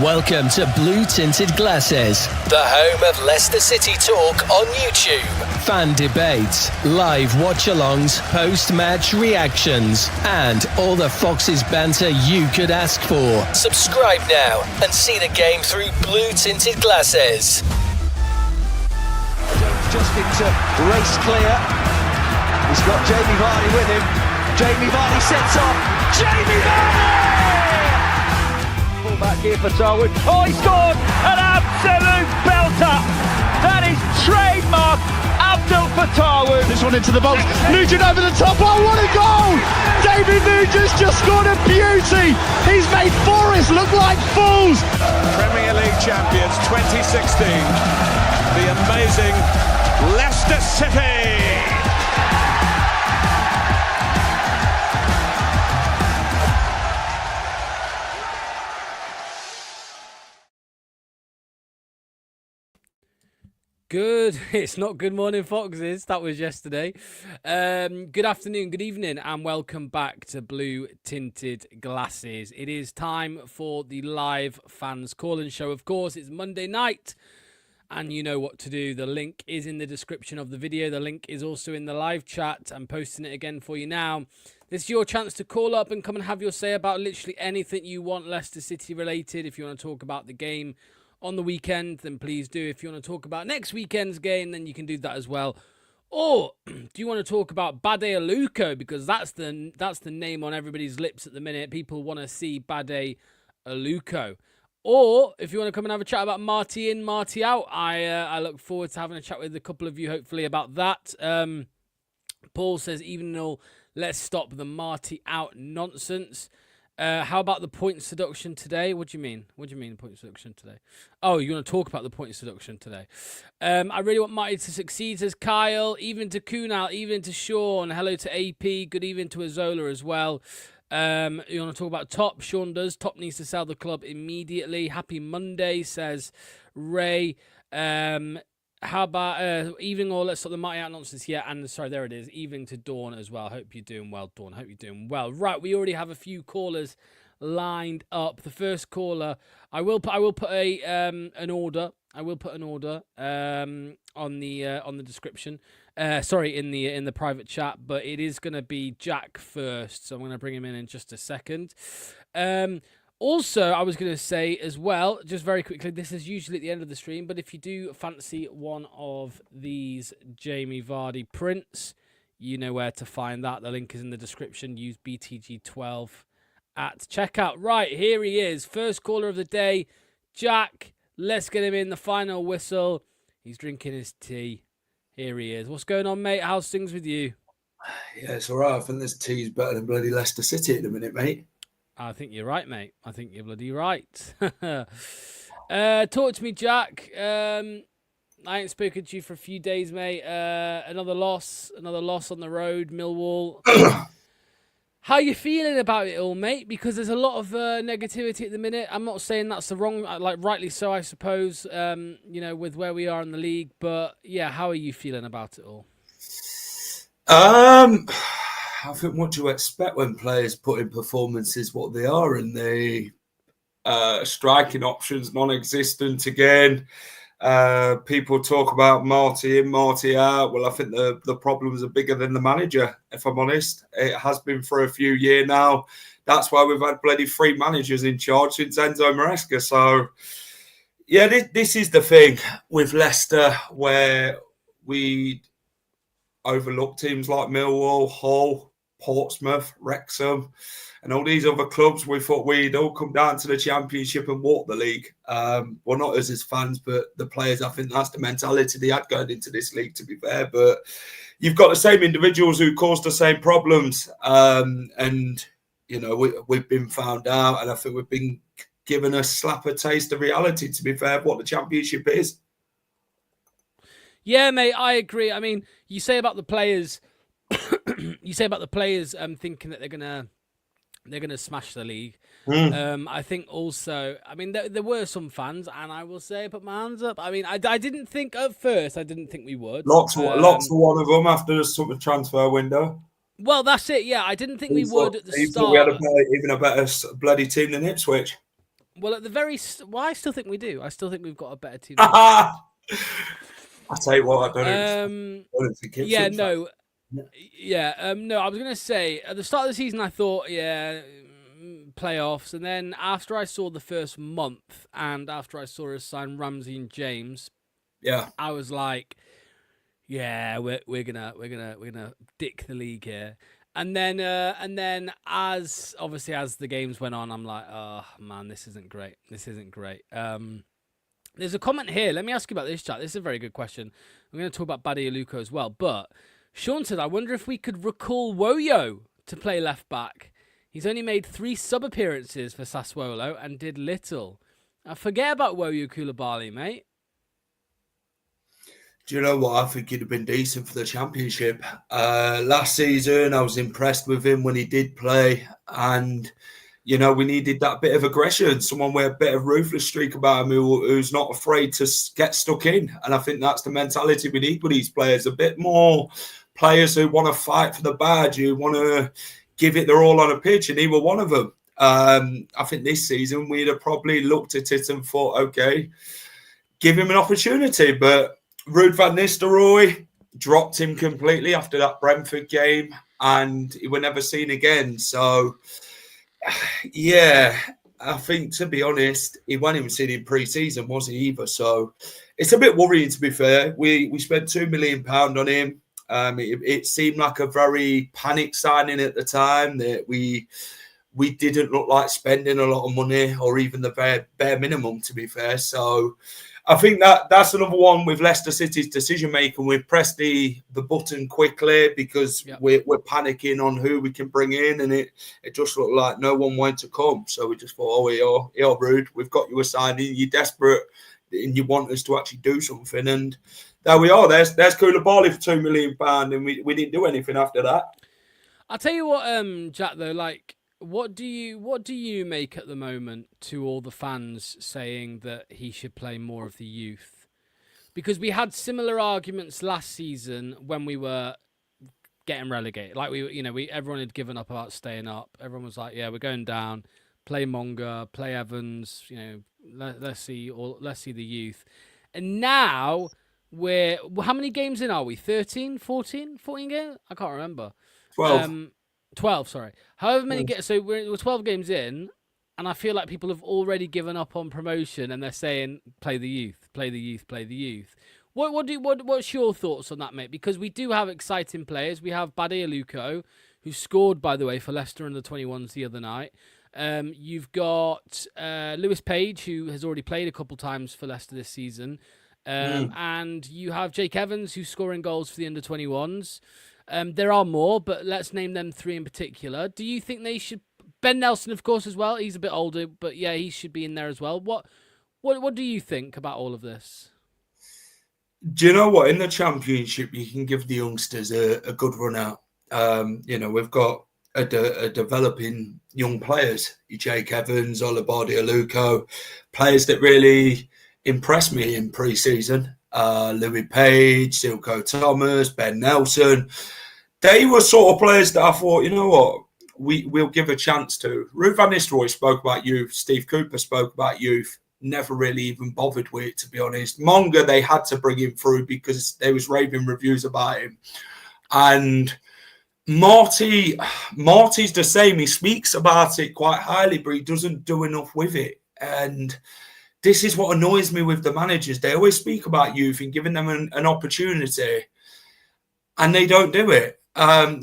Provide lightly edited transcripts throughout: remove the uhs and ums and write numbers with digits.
Welcome to Blue Tinted Glasses, the home of Leicester City talk on YouTube. Fan debates, live watch-alongs, post-match reactions, and all the Foxes banter you could ask for. Subscribe now and see the game through Blue Tinted Glasses. Just into race clear. He's got Jamie Vardy with him. Jamie Vardy sets off. Jamie Vardy! Pull back here for Darwin. Oh, he scored! An absolute belter! That is trademark Abdul Darwin. This one into the box. Nugent over the top. Oh, what a goal! David Nugent's just scored a beauty. He's made Forest look like fools. Premier League champions 2016. The amazing Leicester City. Good. It's not good morning, Foxes. That was yesterday. Good afternoon, good evening, and welcome back to Blue Tinted Glasses. It is time for the live fans call-in show. Of course, it's Monday night, and you know what to do. The link is in the description of the video. The link is also in the live chat. I'm posting it again for you now. This is your chance to call up and come and have your say about literally anything you want Leicester City related. If you want to talk about the game on the weekend, then please do. If you want to talk about next weekend's game, then you can do that as well. Or do you want to talk about Bade Aluko, because that's the name on everybody's lips at the minute. People want to see Bade Aluko. Or if you want to come and have a chat about Marty in, Marty out, I look forward to having a chat with a couple of you, hopefully, about that. Paul says, even though, let's stop the Marty out nonsense. How about the point seduction today? What do you mean? What do you mean point seduction today? Oh, you want to talk about the point seduction today? I really want Marty to succeed, says Kyle. Even to Kunal, even to Sean. Hello to AP. Good evening to Azola as well. You want to talk about Top? Sean does. Top needs to sell the club immediately. Happy Monday, says Ray. How about evening, or let's stop the Marty out nonsense? Yeah, and sorry, there it is. Evening to Dawn as well. Hope you're doing well, Dawn. Hope you're doing well. Right, we already have a few callers lined up. The first caller, I will put an order. I will put an order on the description. Sorry, in the private chat, but it is going to be Jack first, so I'm going to bring him in just a second. Also, I was going to say as well, just very quickly, this is usually at the end of the stream, but if you do fancy one of these Jamie Vardy prints, you know where to find that. The link is in the description. Use BTG12 at checkout. Right, here he is. First caller of the day, Jack. Let's get him in. The final whistle. He's drinking his tea. Here he is. What's going on, mate? How's things with you? Yeah, it's all right. I think this tea's better than bloody Leicester City at the minute, mate. I think you're right, mate. I think you're bloody right. Talk to me, Jack. I ain't spoken to you for a few days, mate. Another loss on the road, Millwall. How you feeling about it all, mate? Because there's a lot of negativity at the minute. I'm not saying that's the wrong, rightly so, I suppose, with where we are in the league. But, yeah, how are you feeling about it all? I think what you expect when players put in performances what they are, and the striking options non-existent again. People talk about Marty in, Marty out. Well, I think the problems are bigger than the manager, if I'm honest. It has been for a few years now. That's why we've had bloody 3 managers in charge since Enzo Maresca. So, yeah, this is the thing with Leicester, where we overlook teams like Millwall, Hull, Portsmouth, Wrexham, and all these other clubs. We thought we'd all come down to the Championship and walk the league. Well, not us as fans, but the players. I think that's the mentality they had going into this league, to be fair. But you've got the same individuals who caused the same problems. And, you know, we've been found out, and I think we've been given a slap a taste of reality, to be fair, of what the Championship is. Yeah, mate, I agree. I mean, you say about the players... thinking that they're gonna smash the league. I think also, I mean, there were some fans, and I will say, I put my hands up. I mean, I didn't think at first, I didn't think we would. Lots of one of them after the summer transfer window. Well, that's it. Yeah, I didn't think we would at the start. We had even a better bloody team than Ipswich. Well, at the very, well, I still think we do. I still think we've got a better team. I tell you what, I don't think it's yeah, in no, fact. yeah, no. I was gonna say at the start of the season, I thought, yeah, playoffs, and then after I saw the first month, and after I saw us sign Ramsey and James, Yeah, I was like, yeah, we're gonna dick the league here. And then as the games went on, I'm like, oh man, this isn't great. This isn't great. There's a comment here. Let me ask you about this, chat. This is a very good question. I'm going to talk about Bade Aluko as well. But Sean said, I wonder if we could recall Woyo to play left back. He's only made 3 sub appearances for Sassuolo and did little. Forget about Woyo Koulibaly, mate. do you know what? I think he'd have been decent for the Championship. Last season, I was impressed with him when he did play. And, you know, we needed that bit of aggression, someone with a bit of ruthless streak about him who's not afraid to get stuck in. And I think that's the mentality we need with these players. A bit more players who want to fight for the badge, who want to give it their all on a pitch. And he was one of them. I think this season, we'd have probably looked at it and thought, okay, give him an opportunity. But Ruud van Nistelrooy dropped him completely after that Brentford game, and he was never seen again. So, yeah, I think, to be honest, he wasn't even seen in pre-season, was he either? So it's a bit worrying, to be fair. We spent £2 million on him. It seemed like a very panic signing at the time, that we didn't look like spending a lot of money or even the bare minimum, to be fair. So I think that's another one with Leicester City's decision making. We've pressed the button quickly because we're panicking on who we can bring in, and it just looked like no one wanted to come. So we just thought, oh, you're rude. We've got you a signing. You're desperate, and you want us to actually do something. And there we are. There's Koulibaly for £2 million, and we didn't do anything after that. I'll tell you what, Jack, though, like, what do you make at the moment to all the fans saying that he should play more of the youth? Because we had similar arguments last season when we were getting relegated. Like everyone had given up about staying up. Everyone was like, yeah, we're going down. Play Monga, play Evans. Let's see the youth. And now how many games in are we? 13, 14 games? I can't remember. 12. 12, sorry. However many get so we're 12 games in, and I feel like people have already given up on promotion, and they're saying play the youth, play the youth, play the youth. What's your thoughts on that, mate? Because we do have exciting players. We have Bade Aluko, who scored, by the way, for Leicester in the 21s the other night. You've got Lewis Page, who has already played a couple times for Leicester this season. And you have Jake Evans, who's scoring goals for the under 21s. There are more, but let's name them 3 in particular. Do you think they should? Ben Nelson, of course, as well. He's a bit older, but yeah, he should be in there as well. What do you think about all of this? Do you know what? In the Championship, you can give the youngsters a good run out. We've got a developing young players. Jake Evans, Bade Aluko, players that really impressed me in pre-season. Louis Page, Silko Thomas, Ben Nelson. They were sort of players that I thought, you know what, we'll give a chance to. Ruud van Nistelrooy spoke about youth. Steve Cooper spoke about youth. Never really even bothered with it, to be honest. Monga, they had to bring him through because there was raving reviews about him. And Marty's the same. He speaks about it quite highly, but he doesn't do enough with it. And this is what annoys me with the managers. They always speak about youth and giving them an opportunity, and they don't do it. I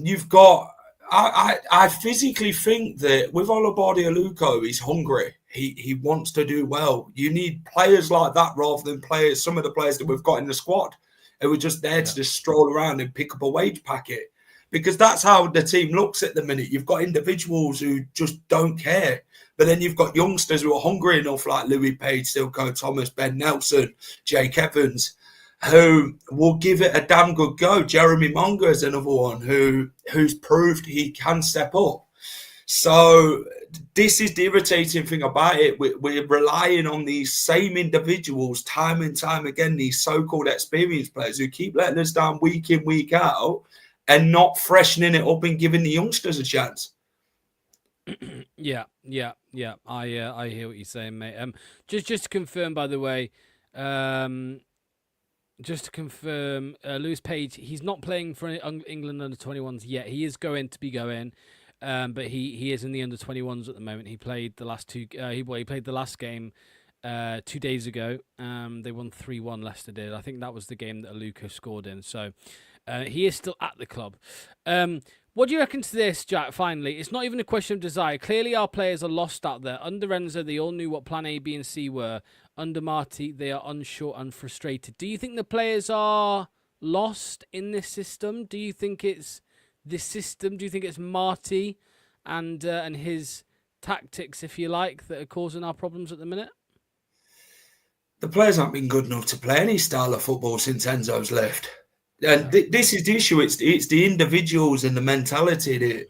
physically think that with Bade Aluko, he's hungry. He wants to do well. You need players like that rather than some of the players that we've got in the squad who are just there to just stroll around and pick up a wage packet. Because that's how the team looks at the minute. You've got individuals who just don't care. But then you've got youngsters who are hungry enough, like Louis Page, Silko Thomas, Ben Nelson, Jake Evans, who will give it a damn good go. Jeremy Monga is another one who's proved he can step up. So this is the irritating thing about it. We're relying on these same individuals time and time again, these so-called experienced players who keep letting us down week in, week out, and not freshening it up and giving the youngsters a chance. Yeah. I hear what you're saying, mate. Just to confirm, by the way, Lewis Page, he's not playing for England under 21s yet. He is going to be going, but he is in the under 21s at the moment. He played the last two. He played the last game 2 days ago. They won 3-1. Leicester did. I think that was the game that Aluko scored in. So he is still at the club. What do you reckon to this, Jack? Finally, it's not even a question of desire. Clearly, our players are lost out there. Under Renzo, they all knew what plan A, B, and C were. Under Marty, they are unsure and frustrated. Do you think the players are lost in this system? Do you think it's this system? Do you think it's Marty and his tactics, if you like, that are causing our problems at the minute? The players haven't been good enough to play any style of football since Enzo's left. And this is the issue. It's the individuals and the mentality.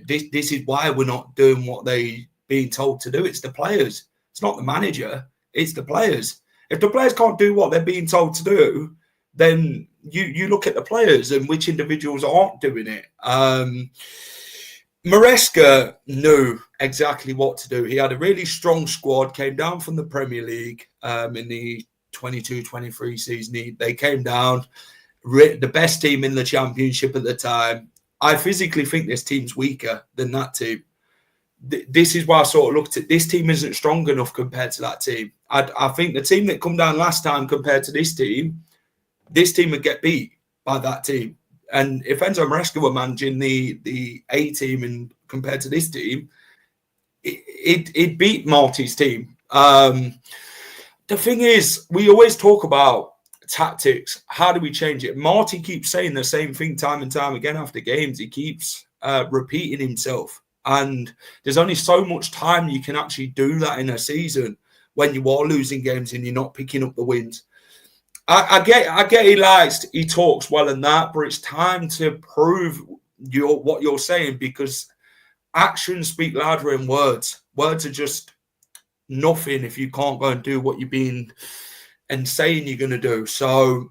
This is why we're not doing what they're being told to do. It's the players. It's not the manager. It's the players. If the players can't do what they're being told to do, then you look at the players and which individuals aren't doing it. Maresca knew exactly what to do. He had a really strong squad, came down from the Premier League in the 22-23 season. They came down, the best team in the Championship at the time. I physically think this team's weaker than that team. This is why I sort of looked at this team isn't strong enough compared to that team. I think the team that come down last time compared to this team would get beat by that team. And if Enzo Maresca were managing the A team and compared to this team, it beat Marty's team. The thing is, we always talk about tactics. How do we change it? Marty keeps saying the same thing time and time again after games. He keeps repeating himself. And there's only so much time you can actually do that in a season when you are losing games and you're not picking up the wins. I get he talks well and that, but it's time to prove what you're saying, because actions speak louder than words. Words are just nothing if you can't go and do what you've been and saying you're going to do. So,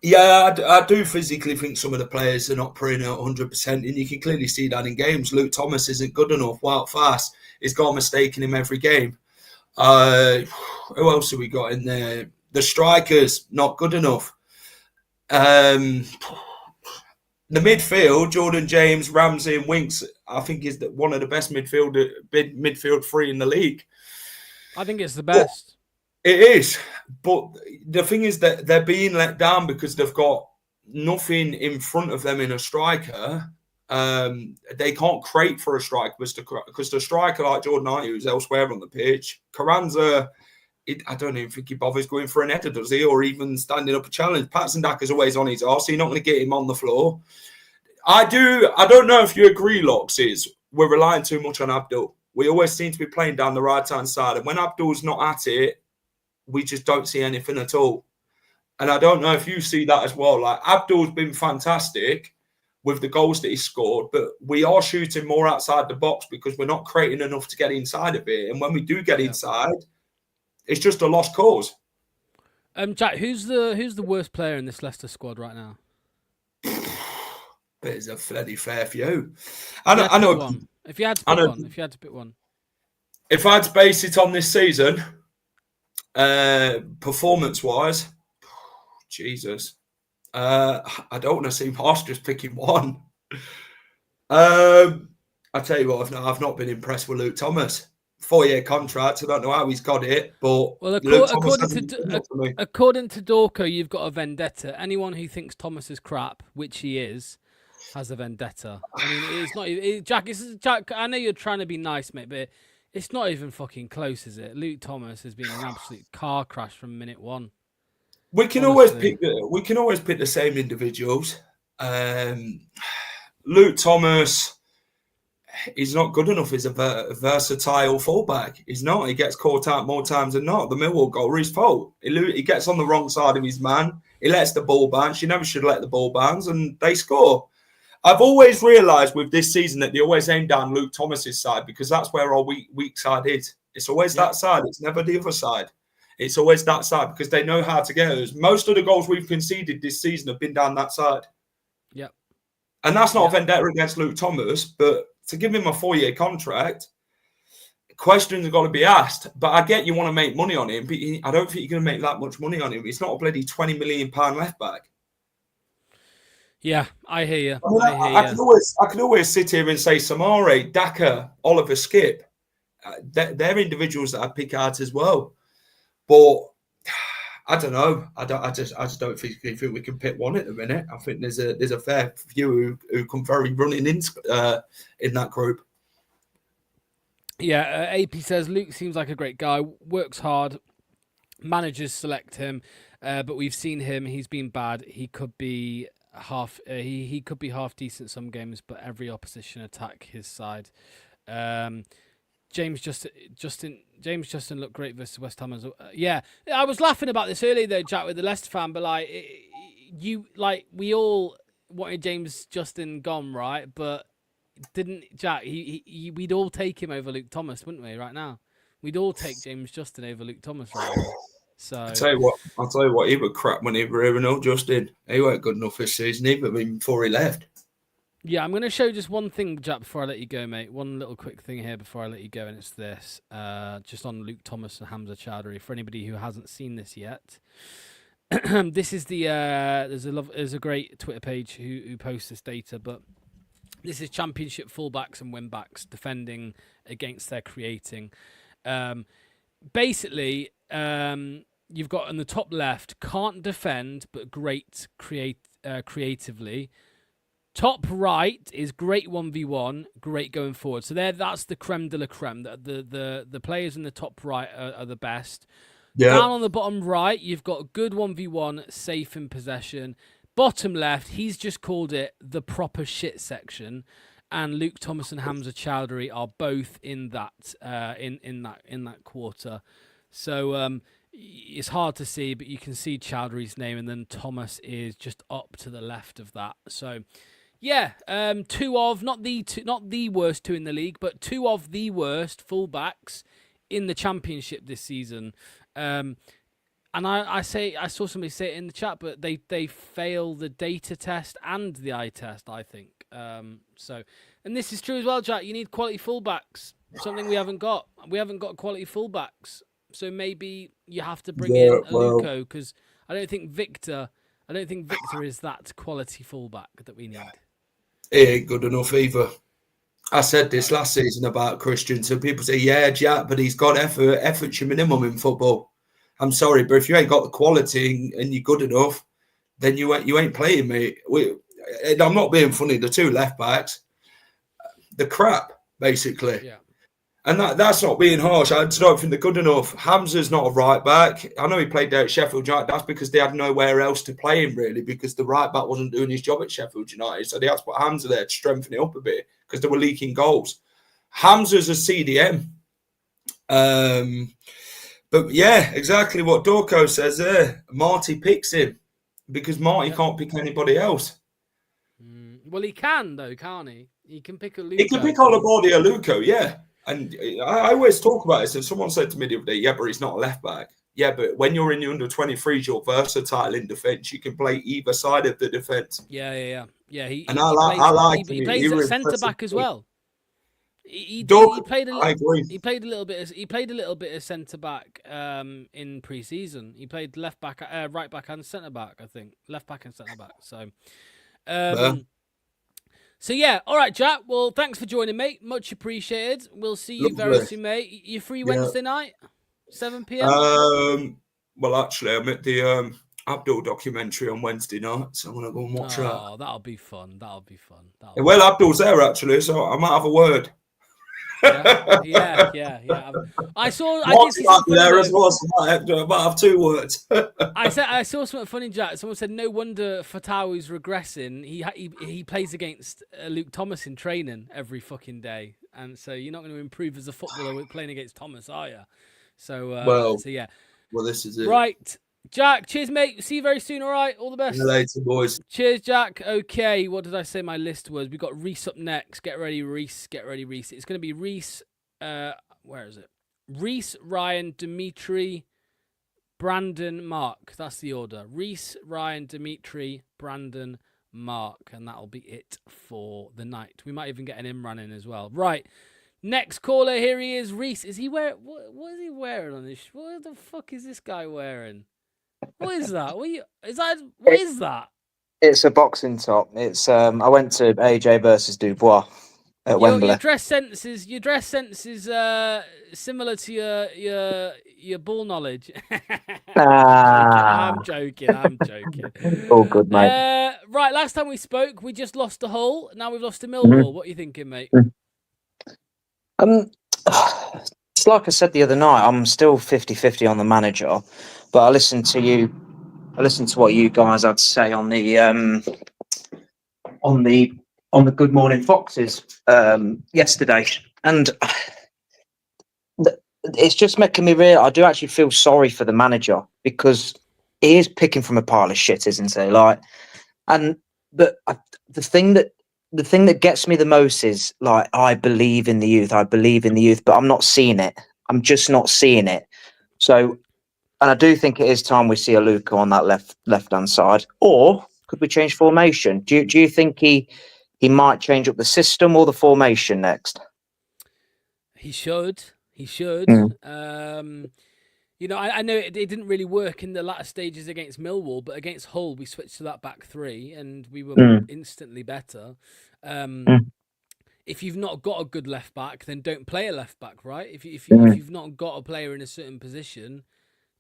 yeah, I do physically think some of the players are not putting it 100%, and you can clearly see that in games. Luke Thomas isn't good enough. Wild fast. He's got a mistake in him every game. Who else have we got in there? The strikers, not good enough. The midfield, Jordan James, Ramsey and Winks, I think is one of the best midfield three in the league. I think it's the best. It is. But the thing is that they're being let down because they've got nothing in front of them in a striker. They can't create for a striker because the striker like Jordan Knight, who's elsewhere on the pitch, Carranza, I don't even think he bothers going for an header, does he? Or even standing up a challenge. Patson Daka's always on his arse, so you're not going to get him on the floor. I don't know if you agree, Locks, we're relying too much on Abdul. We always seem to be playing down the right-hand side. And when Abdul's not at it, we just don't see anything at all. And I don't know if you see that as well. Like, Abdul's been fantastic with the goals that he scored, but we are shooting more outside the box because we're not creating enough to get inside of it. And when we do get inside, it's just a lost cause. Jack, who's the worst player in this Leicester squad right now? There's a bloody fair few. I know. One. If you had to pick one. If I had to base it on this season, performance-wise, Jesus, I don't want to seem harsh just picking one. I tell you what, I've not been impressed with Luke Thomas. 4-year contract. I don't know how he's got it, but according to Dorco, you've got a vendetta. Anyone who thinks Thomas is crap, which he is, has a vendetta. I mean, it's not Jack. I know you're trying to be nice, mate, but it's not even fucking close, is it? Luke Thomas has been an absolute car crash from minute one. We can always pick the same individuals. Luke Thomas. He's not good enough as a versatile fullback. He's not. He gets caught out more times than not. The Millwall goal was his fault. He gets on the wrong side of his man. He lets the ball bounce. You never should let the ball bounce, and they score. I've always realised with this season that they always aim down Luke Thomas's side because that's where our weak side is. It's always that side. It's never the other side. It's always that side because they know how to get us. Most of the goals we've conceded this season have been down that side. Yeah. And that's not a vendetta against Luke Thomas, but to give him a 4-year contract, questions have got to be asked. But I get you want to make money on him, but I don't think you're going to make that much money on him. It's not a bloody £20 million left back. Yeah, I hear you. I can always sit here and say Samare, Daka, Oliver Skip. They're individuals that I pick out as well. But I don't know. I just don't think we can pick one at the minute. I think there's a fair few who come very running in that group. Yeah, AP says Luke seems like a great guy, works hard, managers select him, but we've seen him. He's been bad. He could be half. He could be half decent some games, but every opposition attack his side. James Justin looked great versus West Ham as well. Yeah, I was laughing about this earlier though, Jack, with the Leicester fan, but we all wanted James Justin gone, right? But didn't Jack? We'd all take him over Luke Thomas, wouldn't we? Right now, we'd all take James Justin over Luke Thomas right now. So I'll tell you what, he was crap when he was here, and Justin. He weren't good enough this season either before he left. Yeah, I'm going to show just one thing, Jack, before I let you go, mate. One little quick thing here before I let you go, and it's this. Just on Luke Thomas and Hamza Chowdhury. For anybody who hasn't seen this yet, this is the there's a great Twitter page who posts this data, but this is Championship fullbacks and wing-backs defending against their creating. Basically, you've got on the top left, can't defend, but great creatively. Top right is great 1v1, great going forward. So that's the creme de la creme. The players in the top right are the best. Yeah. Down on the bottom right, you've got good 1v1, safe in possession. Bottom left, he's just called it the proper shit section, and Luke Thomas and Hamza Chowdhury are both in that in that quarter. So it's hard to see, but you can see Chowdhury's name, and then Thomas is just up to the left of that. So. Yeah, two of not the worst two in the league, but two of the worst fullbacks in the Championship this season. And I saw somebody say it in the chat, but they fail the data test and the eye test, I think. And this is true as well, Jack. You need quality fullbacks, something we haven't got. We haven't got quality fullbacks, so maybe you have to bring in Aluko, because I don't think Victor is that quality fullback that we need. He ain't good enough either. I said this last season about Christian. So people say, yeah, Jack, but he's got effort. Effort's your minimum in football. I'm sorry, but if you ain't got the quality and you're good enough, then you ain't playing, mate. And I'm not being funny. The two left backs, the crap, basically. Yeah. And that's not being harsh. I just don't think they're good enough. Hamza's not a right back. I know he played there at Sheffield United. That's because they had nowhere else to play him, really, because the right back wasn't doing his job at Sheffield United. So they had to put Hamza there to strengthen it up a bit because they were leaking goals. Hamza's a CDM. But yeah, exactly what Dorco says there. Marty picks him because Marty can't pick anybody else. Well, he can, though, can't he? He can pick Aluko. He can pick Aluko, yeah. And I always talk about this, and someone said to me the other day, yeah, but he's not a left back. Yeah, but when you're in the under-23s, you're versatile in defence. You can play either side of the defence. Yeah. He plays at centre back as well. He played a little bit of centre back in pre-season. He played left back, right back, and centre back. I think left back and centre back. So. So, yeah. All right, Jack. Well, thanks for joining, mate. Much appreciated. We'll see you very soon, mate. You free Wednesday night? 7 p.m.? Well, actually, I'm at the Abdul documentary on Wednesday night, so I'm going to go and watch that. Oh, that'll be fun. Well, Abdul's there, actually, so I might have a word. Yeah. I did see something there as well, so I might have two words. I saw something funny, Jack. Someone said, no wonder Fatawi's regressing. He plays against Luke Thomas in training every fucking day, and so you're not going to improve as a footballer with playing against Thomas, are you? So, yeah. Well, this is it. Right. Jack, cheers, mate. See you very soon, all right? All the best. See you later, boys. Cheers, Jack. Okay, what did I say my list was? We got Reese up next. Get ready, Reese. It's going to be Reese. Where is it? Reese, Ryan, Dimitri, Brandon, Mark. That's the order. Reese, Ryan, Dimitri, Brandon, Mark. And that'll be it for the night. We might even get an Imran in as well. Right. Next caller, here he is, Reese. Is he wearing what is he wearing on this? What the fuck is this guy wearing? What is that? What is that? It's a boxing top. It's I went to AJ versus Dubois at Wembley. Your dress sense is similar to your ball knowledge. I'm joking. All good, mate. Right, last time we spoke, we just lost to Hull. Now we've lost to Millwall. What are you thinking, mate? It's like I said the other night, I'm still 50-50 on the manager, but I listened to what you guys had to say on the Good Morning Foxes yesterday, and it's just making me real. I do actually feel sorry for the manager, because he is picking from a pile of shit, isn't he? The thing that gets me the most is, like, I believe in the youth, but I'm not seeing it. I'm just not seeing it. So, and I do think it is time we see Aluko on that left-hand side. Or could we change formation? Do you think he might change up the system or the formation next? He should. I know it didn't really work in the latter stages against Millwall, but against Hull we switched to that back three and we were instantly better. If you've not got a good left back, then don't play a left back, right? If you've not got a player in a certain position,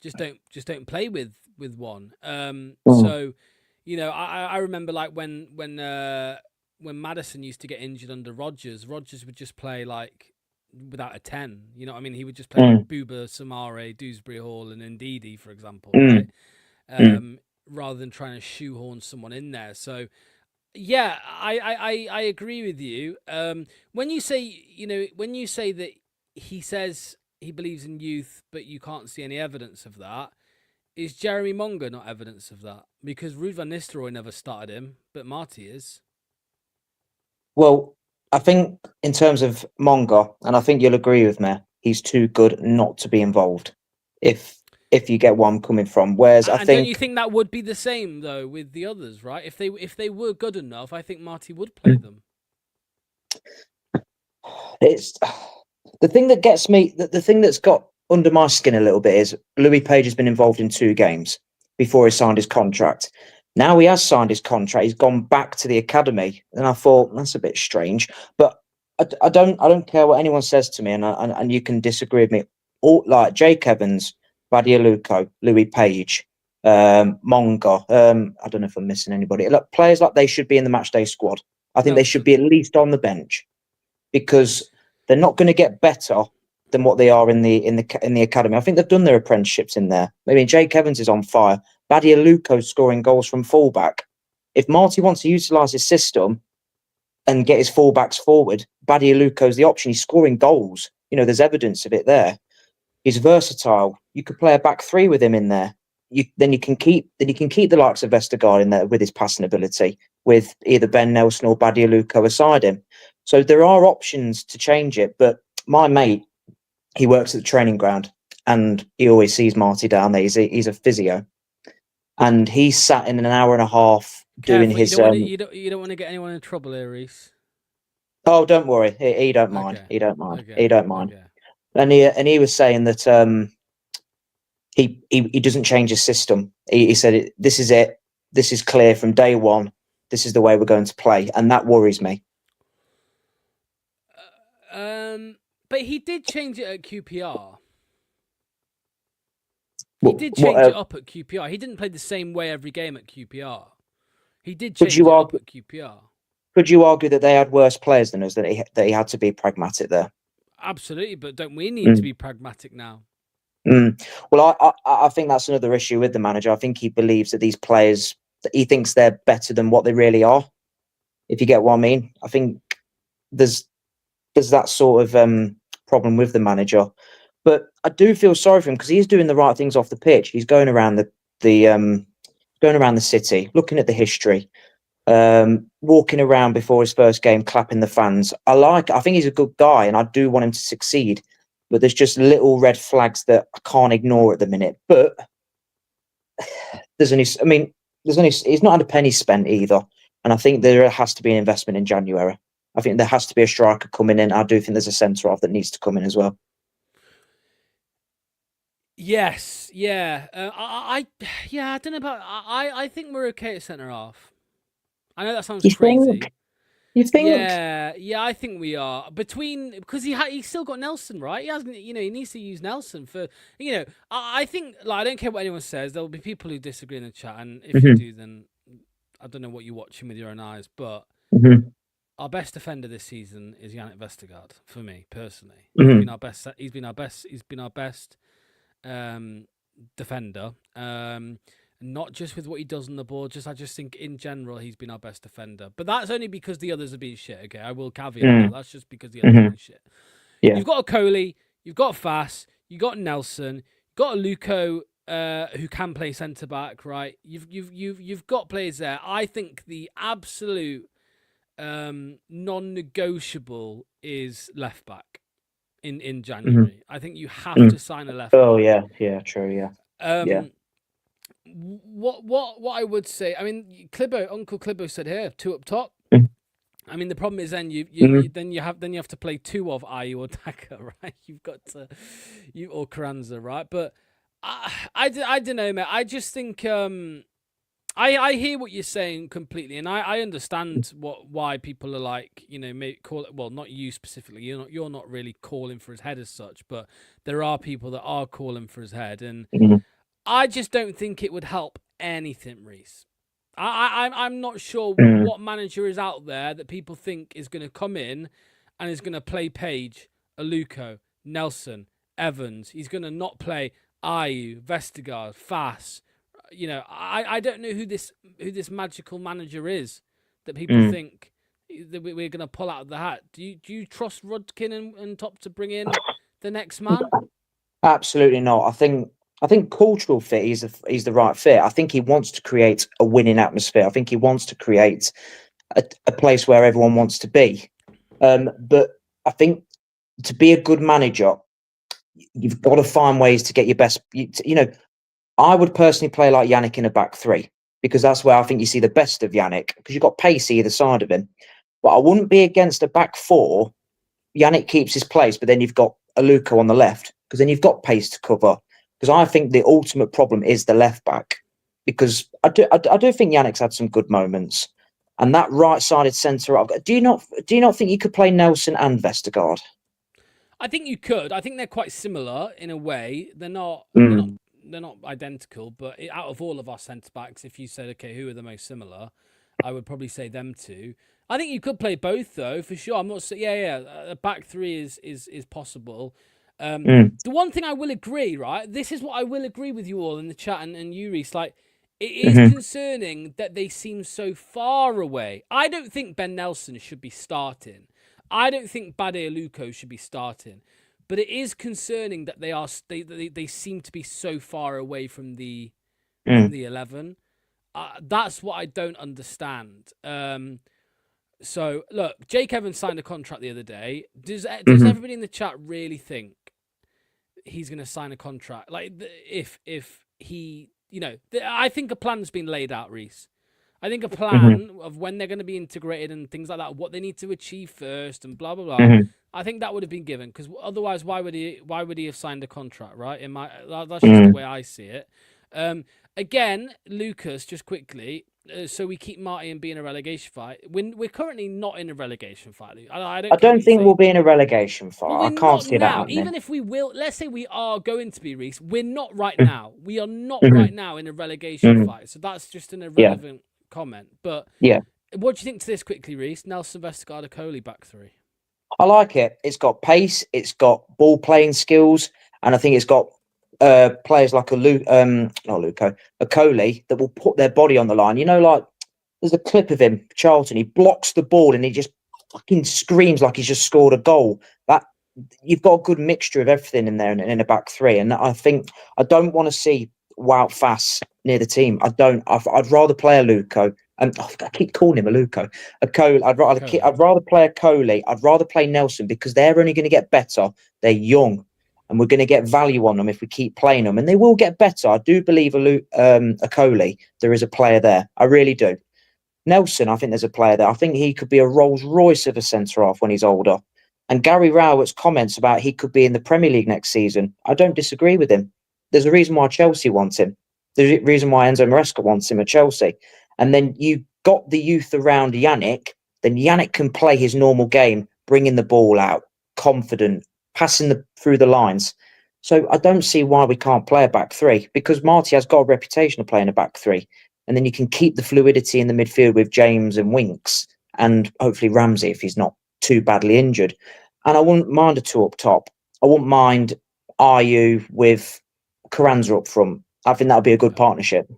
just don't play with one. So, I remember, like, when Maddison used to get injured under Rodgers would just play like without a 10. You know what I mean? He would just play like Buba, Samare, Dewsbury Hall, and Ndidi, for example, right? Rather than trying to shoehorn someone in there. So, yeah, I agree with you. When you say that he says he believes in youth, but you can't see any evidence of that, is Jeremy Monga not evidence of that? Because Ruud van Nistelrooy never started him, but Marty is. Well, I think in terms of Monga, and I think you'll agree with me, he's too good not to be involved. If you get one coming from, whereas I think, don't you think that would be the same though with the others, right? If they were good enough, I think Marty would play them. It's the thing that gets me. The thing that's got under my skin a little bit is Louis Page has been involved in 2 games before he signed his contract. Now he has signed his contract. He's gone back to the academy, and I thought that's a bit strange. But I don't care what anyone says to me, and you can disagree with me. All, like Jake Evans, Bade Aluko, Louis Page, Monga. I don't know if I'm missing anybody. Look, players like they should be in the matchday squad. I think they should be at least on the bench, because they're not going to get better than what they are in the academy. I think they've done their apprenticeships in there. I mean, Jake Evans is on fire. Bade Aluko scoring goals from fullback. If Marty wants to utilise his system and get his fullbacks forward, Bade Aluko's the option. He's scoring goals. There's evidence of it there. He's versatile. You could play a back 3 with him in there. Then you can keep the likes of Vestergaard in there with his passing ability, with either Ben Nelson or Bade Aluko aside him. So there are options to change it. But my mate, he works at the training ground, and he always sees Marty down there. He's a physio, and he sat in an hour and a half doing his. You don't want to get anyone in trouble here, Reese. Oh, don't worry. He don't mind. Okay. He don't mind. Okay. He don't mind. Okay. And he was saying that he doesn't change his system. He said this is it. This is clear from day one. This is the way we're going to play, and that worries me. But he did change it at QPR. He did change it up at QPR. He didn't play the same way every game at QPR. He did change it up at QPR. Could you argue that they had worse players than us, that he had to be pragmatic there? Absolutely, but don't we need to be pragmatic now? Well, I think that's another issue with the manager. I think he believes that these players, he thinks they're better than what they really are, if you get what I mean. I think there's that sort of problem with the manager. But I do feel sorry for him, because he's doing the right things off the pitch. He's going around the city, looking at the history, walking around before his first game, clapping the fans. I think he's a good guy, and I do want him to succeed. But there's just little red flags that I can't ignore at the minute. But he's not had a penny spent either, and I think there has to be an investment in January. I think there has to be a striker coming in. I do think there's a centre half that needs to come in as well. Yes, yeah. I don't know about. I think we're okay at centre half. I know that sounds crazy. You think? Yeah, I think we are because he's still got Nelson, right? He hasn't, he needs to use Nelson for, I think, like, I don't care what anyone says. There will be people who disagree in the chat, and if you do, then I don't know what you're watching with your own eyes. But our best defender this season is Yannick Vestergaard for me personally. He's been our best. He's been our best defender. Not just with what he does on the board, I just think in general he's been our best defender. But that's only because the others have been shit. Okay, I will caveat that. That's just because the others have been shit. Yeah. You've got a Coley, you've got Fass, you've got Nelson, you've got Aluko, who can play centre back, right? You've got players there. I think the absolute non-negotiable is left back in January. I think you have to sign a left back. Oh yeah, true, yeah. What I would say, I mean, Uncle Clibbo said here, 2 up top. I mean, the problem is then you have to play 2 of Ayew or Daka, right? You've got to or Carranza, right? But I don't know, mate. I just think I hear what you're saying completely, and I understand why people are like, call it, well, not you specifically. You're not really calling for his head as such, but there are people that are calling for his head, and I just don't think it would help anything, Reese. I'm not sure what manager is out there that people think is going to come in and is going to play Page, Aluko, Nelson, Evans. He's going to not play Ayew, Vestergaard, Fass. I don't know who this magical manager is that people think that we're going to pull out of the hat. Do you trust Rudkin and Top to bring in the next man? Absolutely not. I think cultural fit, he's the right fit. I think he wants to create a winning atmosphere. I think he wants to create a place where everyone wants to be. But I think to be a good manager, you've got to find ways to get your best. I would personally play like Yannick in a back 3 because that's where I think you see the best of Yannick because you've got pace either side of him. But I wouldn't be against a back 4. Yannick keeps his place, but then you've got Aluko on the left because then you've got pace to cover. Because I think the ultimate problem is the left back. Because I do think Yannick's had some good moments, and that right-sided centre. Do you not think you could play Nelson and Vestergaard? I think you could. I think they're quite similar in a way. They're not identical, but out of all of our centre backs, if you said, okay, who are the most similar, I would probably say them 2. I think you could play both though, for sure. I'm not saying a back 3 is possible. The one thing I will agree, right? This is what I will agree with you all in the chat and you, Reese. Like, it is concerning that they seem so far away. I don't think Ben Nelson should be starting. I don't think Bade Aluko should be starting. But it is concerning that they seem to be so far away from the 11. That's what I don't understand. So look, Jake Evans signed a contract the other day. Does everybody in the chat really think he's going to sign a contract? Like, if he, I think a plan's been laid out, Reese. I think a plan of when they're going to be integrated and things like that, what they need to achieve first, and blah blah blah. I think that would have been given because otherwise, why would he have signed a contract, right? That's just the way I see it. Again, Lucas, just quickly. So we keep Marty and being a relegation fight. We're currently not in a relegation fight. I don't think we'll be in a relegation fight. Well, I can't see that happening. Even if we will, let's say we are going to be, Reese. We're not right now. We are not right now in a relegation fight. So that's just an irrelevant comment. But what do you think to this quickly, Reese? Nelson, Vestergaard, Coley, back 3. I like it. It's got pace. It's got ball playing skills, and I think it's got players like a Coley that will put their body on the line. Like there's a clip of him, Charlton. He blocks the ball and he just fucking screams like he's just scored a goal. That you've got a good mixture of everything in there in a back 3, and I think I don't want to see Wout Fass near the team. I'd rather play Aluko. I keep calling him Aluko. I'd rather play a Coley. I'd rather play Nelson because they're only going to get better. They're young. And we're going to get value on them if we keep playing them. And they will get better. I do believe a Coley, there is a player there. I really do. Nelson, I think there's a player there. I think he could be a Rolls Royce of a centre-half when he's older. And Gary Rowett's comments about he could be in the Premier League next season, I don't disagree with him. There's a reason why Chelsea wants him. There's a reason why Enzo Maresca wants him at Chelsea. And then you got the youth around Yannick, then Yannick can play his normal game, bringing the ball out, confident, passing through the lines. So I don't see why we can't play a back three, because Marty has got a reputation of playing a back three. And then you can keep the fluidity in the midfield with James and Winks and hopefully Ramsey if he's not too badly injured. And I wouldn't mind a two up top. I wouldn't mind Ayew with Carranza up front. I think that would be a good partnership.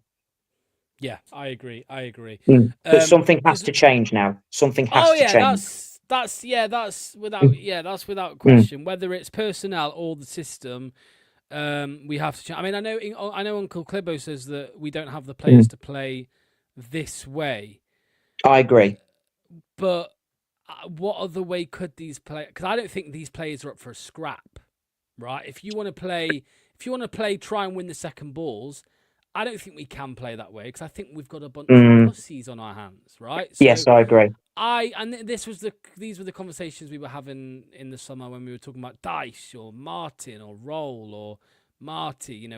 Yeah, I agree. But something has to change now. Something has to change. That's without question. Whether it's personnel or the system, we have to change. I mean, I know Uncle Clibbo says that we don't have the players to play this way. I agree. But what other way could these play? Because I don't think these players are up for a scrap, right? If you want to play, try and win the second balls. I don't think we can play that way because I think we've got a bunch of pussies on our hands, right? So yes, I agree. These were the conversations we were having in the summer when we were talking about Dyche or Martin or Roll or Marty.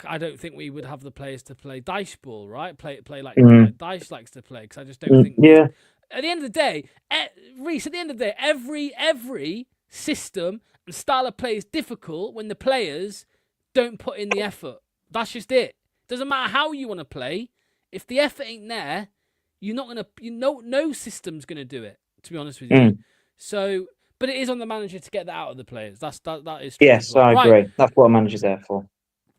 I don't think we would have the players to play Dyche ball, right? Play like Dyche likes to play because I just don't think. Yeah. At the end of the day, Reece. At the end of the day, every system and style of play is difficult when the players don't put in the effort. That's just it. Doesn't matter how you want to play. If the effort ain't there, you're not gonna. No system's gonna do it. To be honest with you. So, but it is on the manager to get that out of the players. That is true. Yes, I agree. That's what a manager's there for.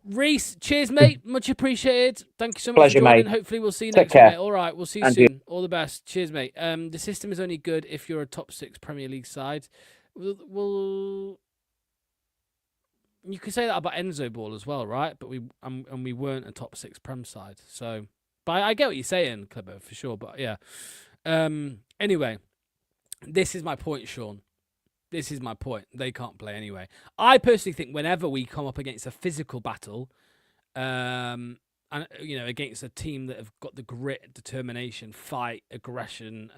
Reece, cheers, mate. Much appreciated. Thank you so much Pleasure, for joining. mate. Hopefully, we'll see you Take next week, care. mate. All right, we'll see you And soon. All the best. Cheers, mate. The system is only good if you're a top 6 Premier League side. You could say that about Enzo Ball as well, right? But we weren't a top 6 Prem side. So, but I get what you're saying, Clibbo, for sure. But yeah. Anyway, this is my point, Sean. This is my point. They can't play anyway. I personally think whenever we come up against a physical battle, and against a team that have got the grit, determination, fight, aggression,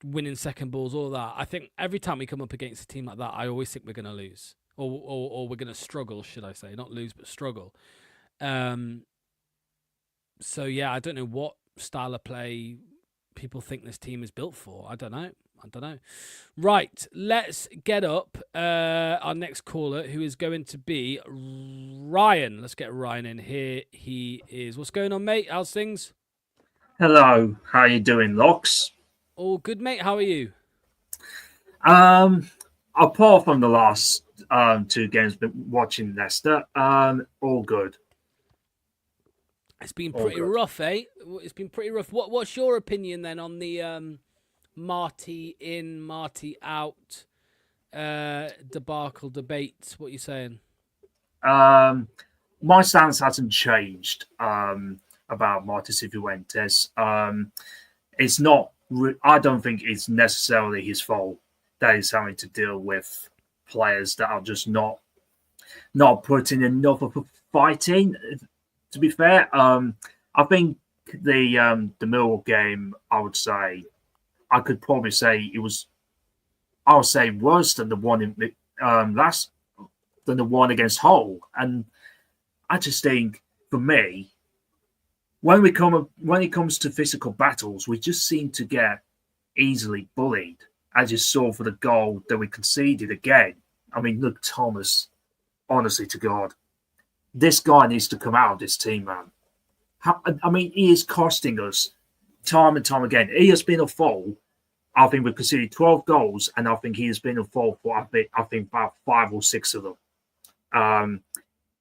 winning second balls, all that. I think every time we come up against a team like that, I always think we're going to lose. Or we're going to struggle, should I say. Not lose, but struggle. So, yeah, I don't know what style of play people think this team is built for. I don't know. Right, let's get up our next caller, who is going to be Ryan. Let's get Ryan in. Here he is. What's going on, mate? How's things? Hello. How you doing, Locks? All good, mate. How are you? Apart from the last 2 games, been watching Leicester. All good. It's been pretty rough, eh? It's been pretty rough. What's your opinion then on the Marty in, Marty out debacle debate? What are you saying? My stance hasn't changed about Marty Cifuentes. It's not. I don't think it's necessarily his fault that he's having to deal with players that are just not putting enough of a fight in. To be fair, I think the Millwall game, I could probably say it was, I would say, worse than the one in than the one against Hull. And I just think, for me, when it comes to physical battles, we just seem to get easily bullied, as you saw for the goal that we conceded again. I mean, look, Thomas, honestly to God, this guy needs to come out of this team, man. He is costing us time and time again. He has been a fault. I think we've conceded 12 goals, and I think he has been a fault for, I think about 5 or 6 of them.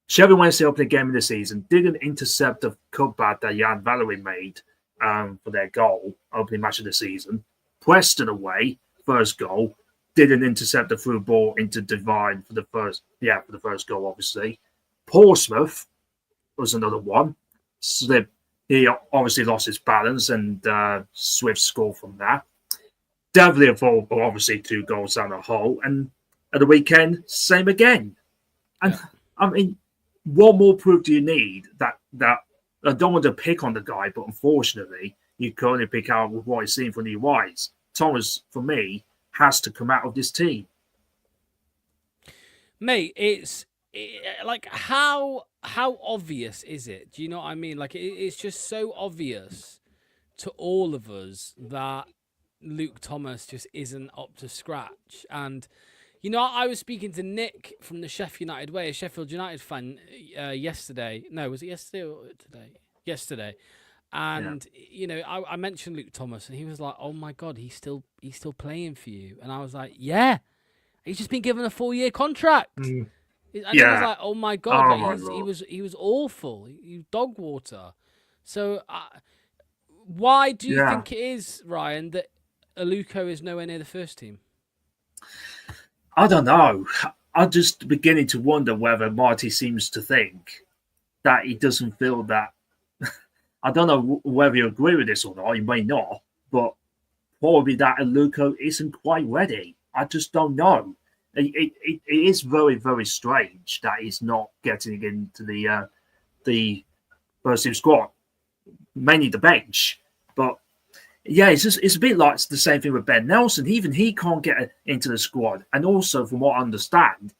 Sheffield Wednesday opening game of the season didn't intercept the cutback that Jan Valery made for their goal, opening match of the season. Preston away, first goal, didn't intercept the through ball into Divine for the first goal, obviously. Portsmouth was another one. So he obviously lost his balance, and Swift scored from that. Definitely a fault, but obviously 2 goals down the hole. And at the weekend, same again. And I mean, what more proof do you need that I don't want to pick on the guy, but unfortunately, you can only pick out with what he's seen from the UIs. Thomas, for me, has to come out of this team. Mate, like how obvious is it? Do you know what I mean? Like it's just so obvious to all of us that Luke Thomas just isn't up to scratch. And you know, I was speaking to Nick from the Sheffield United Way, a Sheffield United fan, yesterday. No, was it yesterday or today? Yesterday. And you know, I mentioned Luke Thomas, and he was like, "Oh my God, he's still playing for you." And I was like, "Yeah, he's just been given a 4-year contract." And I was like, "Oh my God, he was awful. He was dog water." So, why do you think it is, Ryan, that Aluko is nowhere near the first team? I don't know. I'm just beginning to wonder whether Marty seems to think that he doesn't feel that. I don't know whether you agree with this or not. You may not, but probably that Aluko isn't quite ready. I just don't know. It is very, very strange that he's not getting into the first team squad, mainly the bench. But yeah, it's a bit like the same thing with Ben Nelson. Even he can't get into the squad, and also from what I understand,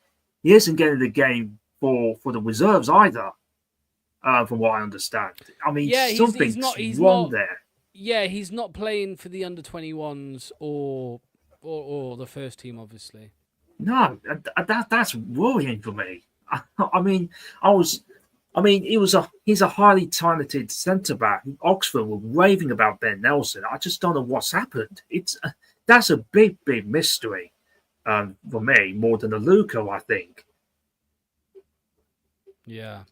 he isn't getting the game for the reserves either. From what I understand, I mean, something's wrong there. Yeah, he's not playing for the under-21s or the first team, obviously. No, that's worrying for me. He's a highly talented centre back. Oxford were raving about Ben Nelson. I just don't know what's happened. That's a big mystery for me, more than Aluko, I think. Yeah.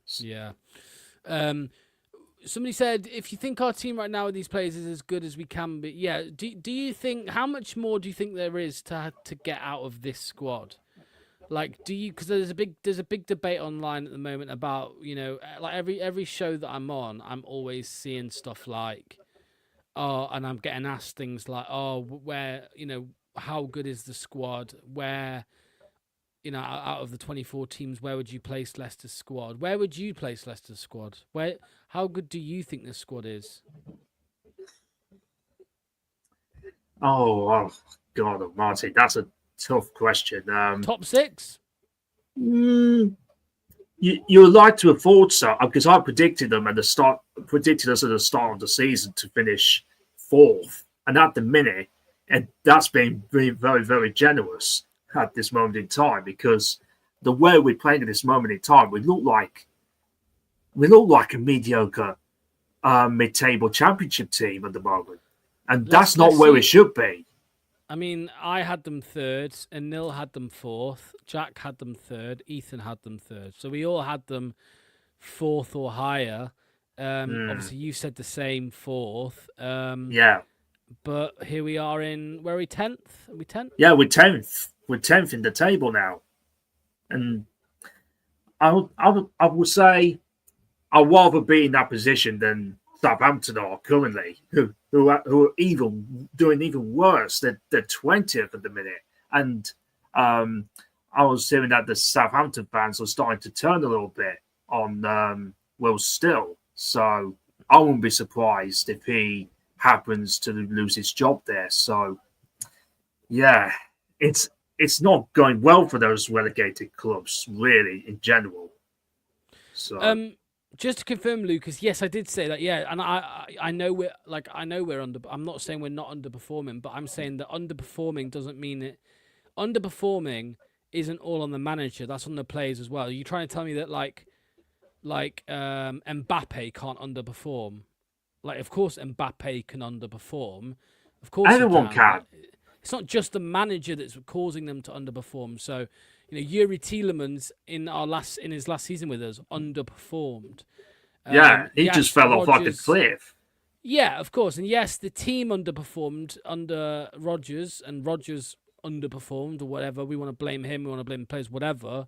Somebody said, if you think our team right now with these players is as good as we can be, yeah. Do you think, how much more do you think there is to get out of this squad? Like, because there's a big debate online at the moment about, you know, like every show that I'm on, I'm always seeing stuff like, and I'm getting asked things like, where, you know, how good is the squad? Where, you know, out of the 24 teams, where would you place Leicester's squad? Where would you place Leicester's squad? How good do you think this squad is? Oh God almighty, that's a tough question. Top 6? You would like to have thought so, because I predicted us at the start of the season to finish 4th, and at the minute, and that's been very, very, very generous at this moment in time, because the way we're playing at this moment in time, we look like a mediocre mid-table championship team at the moment, and that's not where we should be. I mean, I had them 3rd, and Nil had them 4th, Jack had them 3rd, Ethan had them 3rd. So we all had them 4th or higher. Obviously, you said the same, 4th. Yeah. But here we are where are we, 10th? Are we 10th? Yeah, we're 10th. We're 10th in the table now. And I would say I'd rather be in that position than Southampton are currently, who are doing even worse. They're 20th at the minute, and I was hearing that the Southampton fans are starting to turn a little bit on Will Still. So I wouldn't be surprised if he happens to lose his job there. So yeah, it's not going well for those relegated clubs, really, in general. So. Just to confirm, Lucas, yes, I did say that. Yeah, and I know we're under. I'm not saying we're not underperforming, but I'm saying that underperforming doesn't mean it. Underperforming isn't all on the manager. That's on the players as well. Are you trying to tell me that like Mbappe can't underperform? Like, of course, Mbappe can underperform. Of course, everyone can. It's not just the manager that's causing them to underperform. So, you know, Yuri Tielemans in his last season with us underperformed. Yeah, he just fell off like a cliff. Yeah, of course. And yes, the team underperformed under Rodgers, and Rodgers underperformed or whatever. We want to blame him. We want to blame the players, whatever.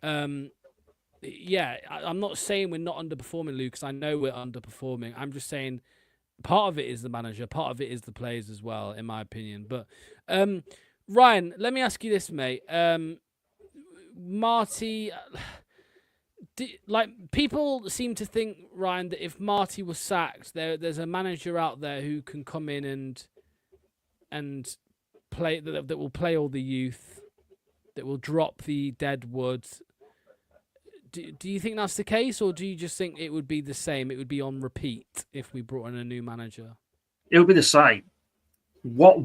Yeah, I'm not saying we're not underperforming, Luke, because I know we're underperforming. I'm just saying part of it is the manager, part of it is the players as well, in my opinion. But Ryan, let me ask you this, mate. Marty, people seem to think, Ryan, that if Marty was sacked, there's a manager out there who can come in and play that will play all the youth, that will drop the dead wood. Do you think that's the case, or do you just think it would be the same? It would be on repeat if we brought in a new manager. It would be the same. What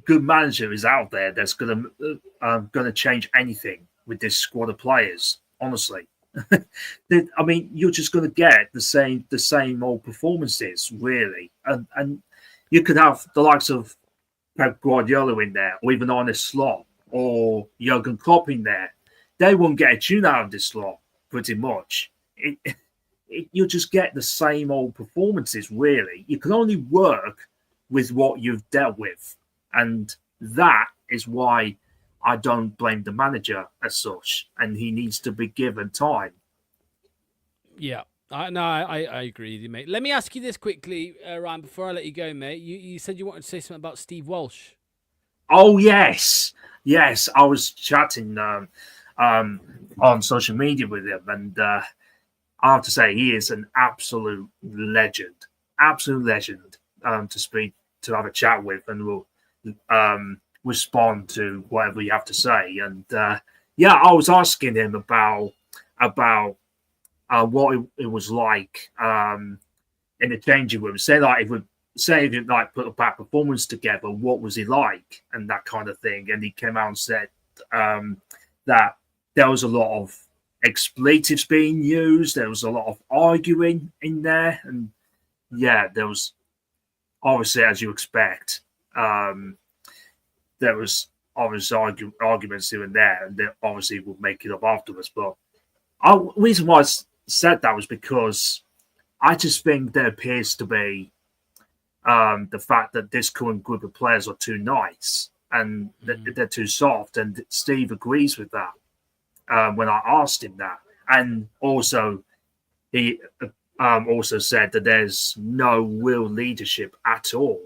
good manager is out there that's gonna change anything with this squad of players? Honestly, I mean, you're just gonna get the same old performances, really, and you could have the likes of Pep Guardiola in there, or even Arne Slot, or Jurgen Klopp in there. They won't get a tune out of this slot, pretty much. You'll just get the same old performances, really. You can only work with what you've dealt with. And that is why I don't blame the manager as such. And he needs to be given time. Yeah. I agree with you, mate. Let me ask you this quickly, Ryan, before I let you go, mate. You said you wanted to say something about Steve Walsh. Oh, yes. Yes, I was chatting on social media with him, and I have to say he is an absolute legend to have a chat with, and will respond to whatever you have to say. And I was asking him about what it was like in the changing room. Say if you like put a bad performance together, what was he like, and that kind of thing. And he came out and said that there was a lot of expletives being used. There was a lot of arguing in there. And there was obviously, as you expect, there was obviously arguments here and there, and they obviously would make it up afterwards. But the reason why I said that was because I just think there appears to be the fact that this current group of players are too nice and they're too soft. And Steve agrees with that. When I asked him that, and also he also said that there's no real leadership at all,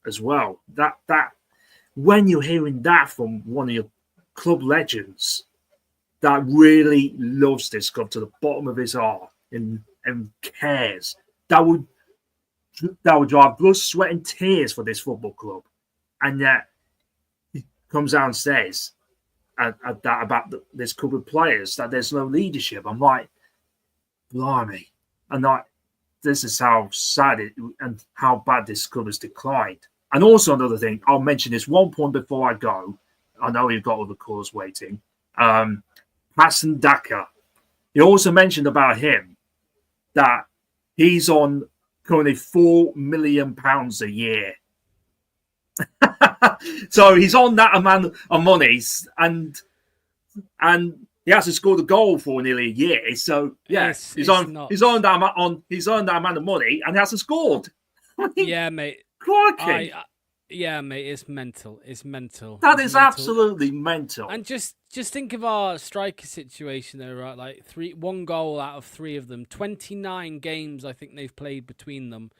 as well. That when you're hearing that from one of your club legends that really loves this club to the bottom of his heart and cares, that would drive blood, sweat, and tears for this football club, and yet he comes out and says that about this group of players, that there's no leadership. I'm like, blimey. And this is how sad it and how bad this club has declined. And also another thing, I'll mention this one point before I go. I know you've got other callers waiting. Hassan Daka. You also mentioned about him that he's on currently £4 million a year. So he's on that amount of money, and he hasn't scored a goal for nearly a year. So he's earned that amount of money and he hasn't scored. Yeah, mate. Crikey. Mate, it's mental. It's mental. That is absolutely mental. And just think of our striker situation there, right? Like 1 goal out of 3 of them. 29 games I think they've played between them.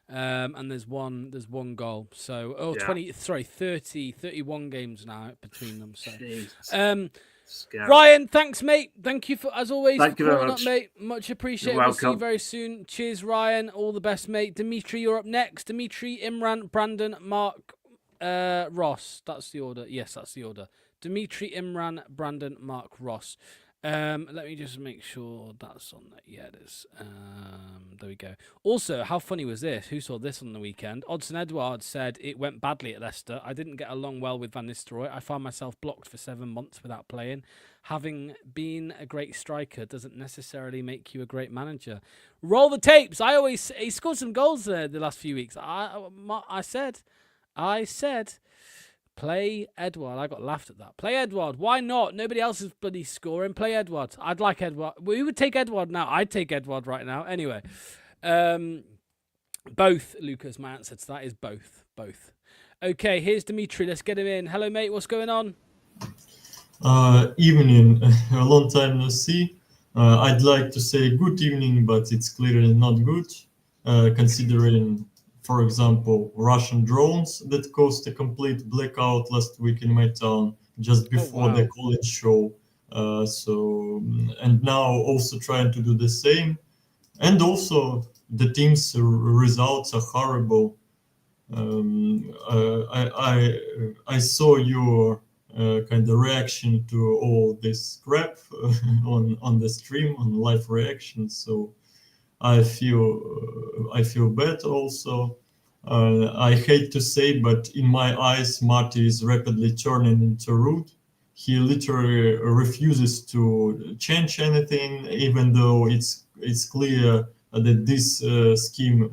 And there's one goal. So 31 games now between them. So Ryan, thanks, mate. Thank you for, as always, for calling up, mate. Much appreciated. We'll see you very soon. Cheers, Ryan. All the best, mate. Dimitri, you're up next. Dimitri, Imran, Brandon, Mark, Ross. That's the order. Yes, that's the order. Dimitri, Imran, Brandon, Mark, Ross. Let me just make sure that's on there. Yeah, it is. There we go. Also, how funny was this? Who saw this on the weekend? Odson Edward said it went badly at Leicester. I didn't get along well with Van Nistelrooy. I found myself blocked for 7 months without playing. Having been a great striker doesn't necessarily make you a great manager. Roll the tapes. He scored some goals the last few weeks. I said, play Edward. I got laughed at that. Play Edward. Why not? Nobody else is bloody scoring. Play Edward. I'd like Edward. We would take Edward now. I'd take Edward right now. Anyway. Both, Lucas. My answer to that is both. Both. Okay, here's Dimitri. Let's get him in. Hello, mate. What's going on? Evening. A long time no see. I'd like to say good evening, but it's clearly not good, considering, for example, Russian drones that caused a complete blackout last week in my town, just before the call-in show. And now also trying to do the same. And also the team's results are horrible. I saw your kind of reaction to all this crap on the stream, on live reaction. So I feel bad also. I hate to say, but in my eyes, Marty is rapidly turning into Root. He literally refuses to change anything, even though it's clear that this scheme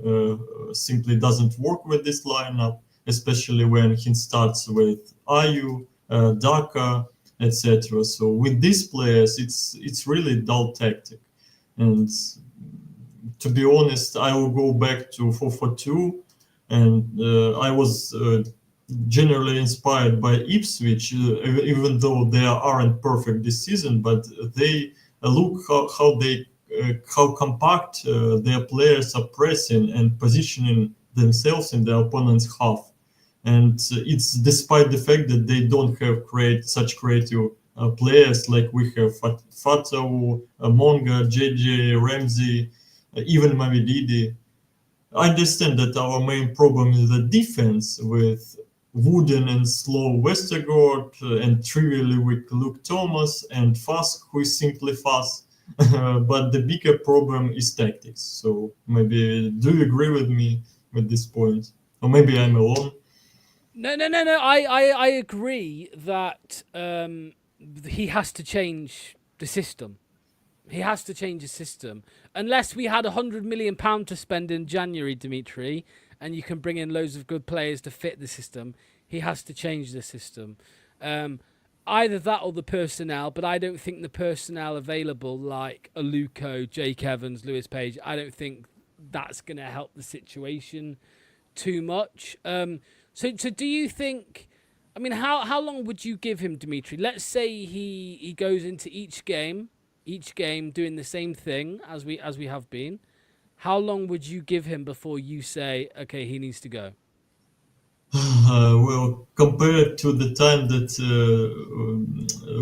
simply doesn't work with this lineup, especially when he starts with Ayu, Daka, etc. So with these players, it's really dull tactic. And to be honest, I will go back to 4-4-2, and I was generally inspired by Ipswich, even though they aren't perfect this season, but they look how compact their players are pressing and positioning themselves in the opponent's half. And it's despite the fact that they don't have such creative players like we have Fatau, Monga, JJ, Ramsey, even Mavididi. I understand that our main problem is the defense with wooden and slow Westergaard and trivially weak Luke Thomas and Fask, who is simply fast. But the bigger problem is tactics. So maybe, do you agree with me at this point? Or maybe I'm alone? No. I agree that he has to change the system. He has to change the system. Unless we had £100 million to spend in January, Dimitri, and you can bring in loads of good players to fit the system, he has to change the system. Either that or the personnel, but I don't think the personnel available like Aluko, Jake Evans, Lewis Page, I don't think that's going to help the situation too much. So do you think, I mean, how long would you give him, Dimitri? Let's say he goes into each game doing the same thing as we have been. How long would you give him before you say, okay, he needs to go? Well, compared to the time that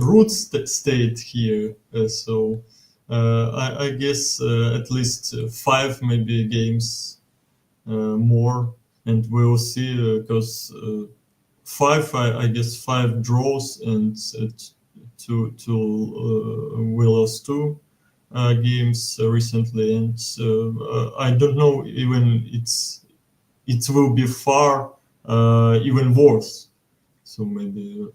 Roots stayed here, I guess at least 5 maybe games more, and we'll see because 5, I guess 5 draws and we lost 2 games recently, and I don't know even it will be far even worse. So maybe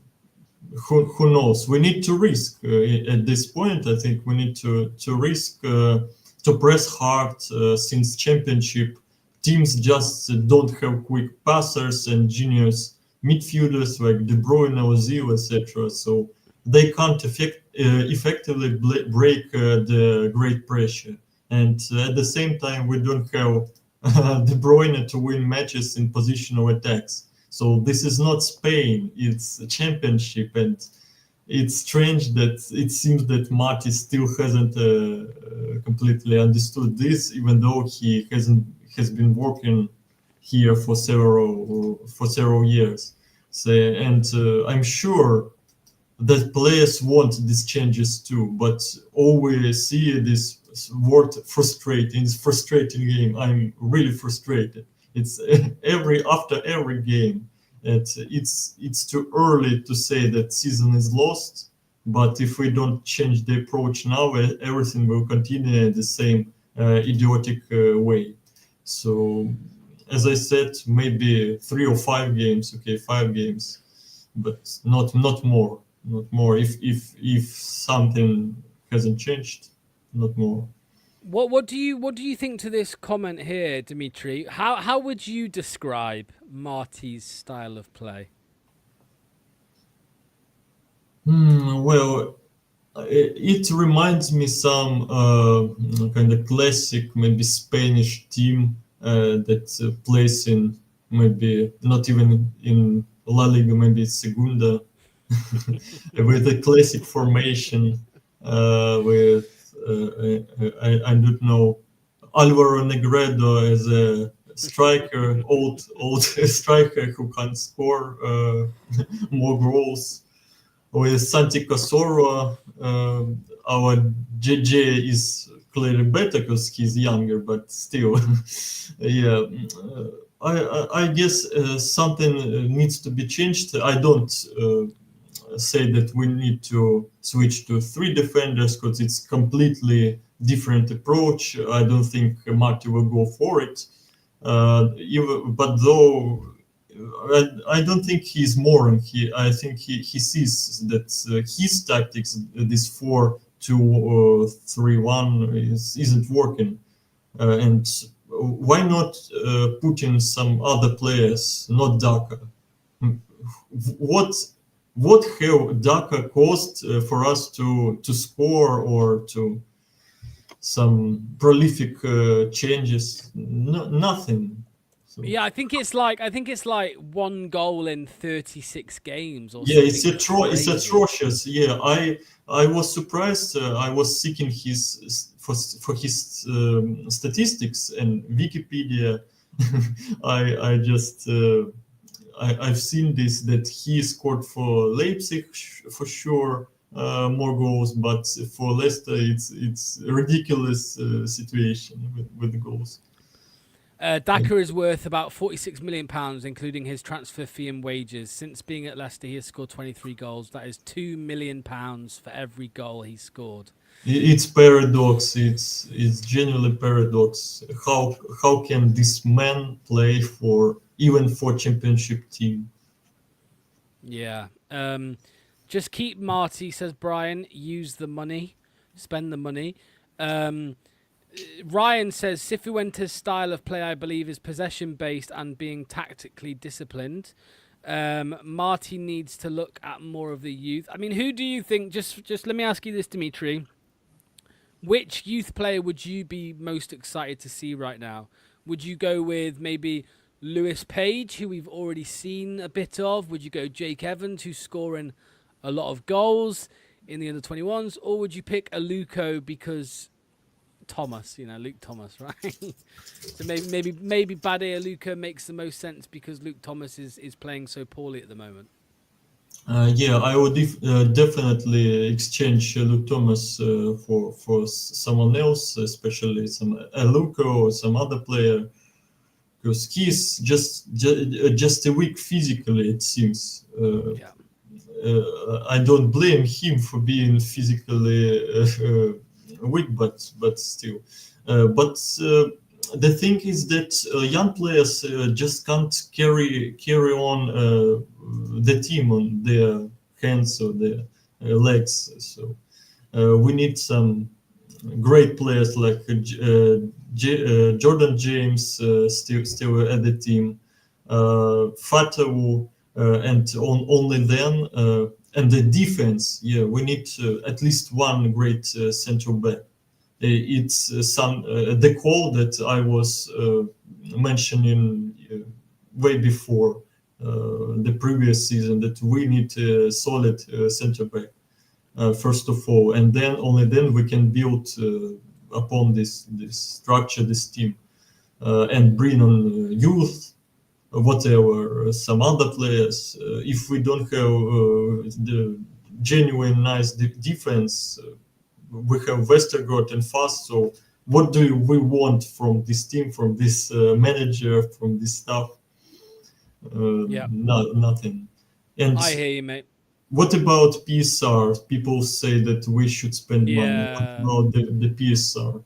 who knows? We need to risk at this point. I think we need to risk to press hard since championship teams just don't have quick passers and genius midfielders like De Bruyne, Ozil, etc. So they can't effectively break the great pressure. And at the same time, we don't have De Bruyne to win matches in positional attacks. So this is not Spain, it's a championship. And it's strange that it seems that Marty still hasn't completely understood this, even though he has been working here for several years. So, and I'm sure that players want these changes too, but all we see this word frustrating. It's frustrating game. I'm really frustrated. It's after every game. It's too early to say that season is lost, but if we don't change the approach now, everything will continue in the same idiotic way. So, as I said, maybe 3 or 5 games. Okay, 5 games, but not more. Not more. If something hasn't changed, not more. What do you think to this comment here, Dimitri? How would you describe Marty's style of play? Well, it reminds me some kind of classic, maybe Spanish team that plays in maybe not even in La Liga, maybe Segunda, with a classic formation with I don't know, Alvaro Negredo as a striker, old striker who can score more goals. with Santi Cazorla, our JJ is clearly better because he's younger, but still, yeah. I guess something needs to be changed. I don't say that we need to switch to 3 defenders because it's completely different approach. I don't think Marty will go for it. But though I don't think he's moron. I think he sees that his tactics, this 4-2-3-1, isn't working, and why not put in some other players, not Daka? What have Daka caused for us to score or to some prolific changes? Nothing. So, Yeah, I think it's like 1 goal in 36 games or yeah, something. it's atrocious. Yeah, I was surprised. I was seeking his for his statistics and Wikipedia. I just I've seen this that he scored for Leipzig for sure more goals, but for Leicester it's a ridiculous situation with the goals. Daka is worth about £46 million, including his transfer fee and wages. Since being at Leicester, he has scored 23 goals. That is £2 million for every goal he scored. It's paradox. It's genuinely paradox. How can this man play for even for championship team? Yeah. Just keep Marty, says Brian. Use the money. Spend the money. Ryan says Cifuentes' style of play, I believe, is possession-based and being tactically disciplined. Marty needs to look at more of the youth. I mean, who do you think, just let me ask you this, Dimitri. Which youth player would you be most excited to see right now? Would you go with maybe Lewis Page, who we've already seen a bit of? Would you go Jake Evans, who's scoring a lot of goals in the under-21s? Or would you pick Aluko because Thomas, Luke Thomas, right? So maybe Bade Aluko makes the most sense because Luke Thomas is playing so poorly at the moment. Yeah, I would definitely exchange Luke Thomas for someone else, especially some Aluko or some other player, because he's just a weak physically. It seems. I don't blame him for being physically weak, but still. The thing is that young players just can't carry on the team on their hands or their legs. So we need some great players like Jordan James still at the team, Fatawu, and only then. And the defense, yeah, we need at least one great central back. It's the call that I was mentioning way before the previous season, that we need a solid center back first of all, and then only then we can build upon this structure, this team, and bring on youth, whatever, some other players. If we don't have the genuine nice defense, we have Westergaard and Fast. So what do we want from this team, from this manager, from this staff? Nothing. And I hear you, mate. What about PSR? People say that we should spend money. What about the PSR?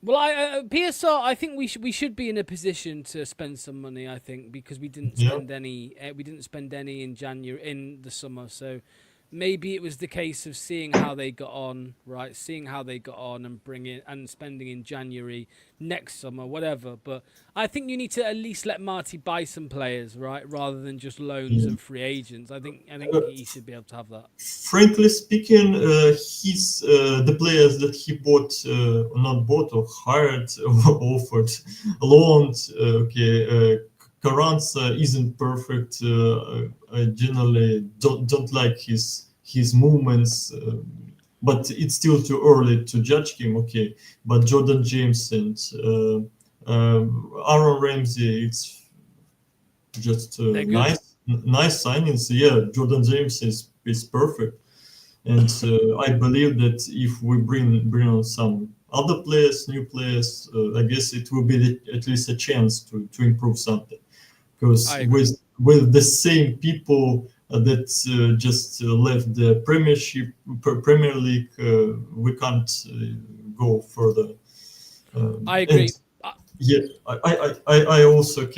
Well, PSR, I think we should be in a position to spend some money. I think because we didn't spend any. We didn't spend any in January, in the summer. So maybe it was the case of seeing how they got on, right? Seeing how they got on and spending in January next summer, whatever. But I think you need to at least let Marty buy some players, right, rather than just loans and free agents. I think he should be able to have that. Frankly speaking, the players that he bought, not bought or hired or offered, loaned. Carranza isn't perfect. I generally don't like his movements, but it's still too early to judge him. Okay, but Jordan James and Aaron Ramsey, it's just nice signings. Yeah, Jordan James is perfect. And I believe that if we bring on some other players, new players, I guess it will be at least a chance to improve something. Because with the same people that just left the Premier League, we can't go further. I agree. Yeah, I also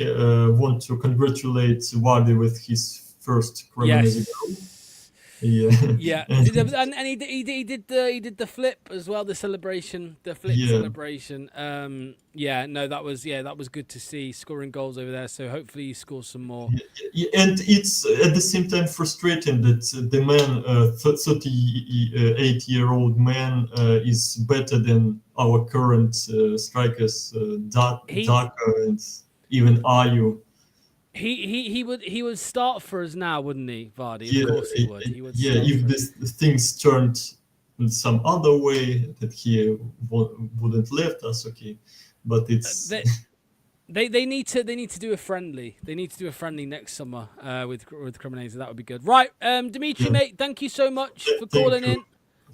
want to congratulate Bade with his first Cremonese goal. Yeah, and he did the flip as well, the celebration, celebration. That was good to see, scoring goals over there. So hopefully he scores some more. And it's at the same time frustrating that the man, 38-year-old man, is better than our current strikers, Daka and even Ayu. He would start for us now, wouldn't he, Vardy? Of course he would. He would. Yeah, if things turned in some other way, that he wouldn't left us, okay. But it's they need to do a friendly. They need to do a friendly next summer with Cremonese. That would be good. Right, Dimitri, mate, thank you so much for calling in.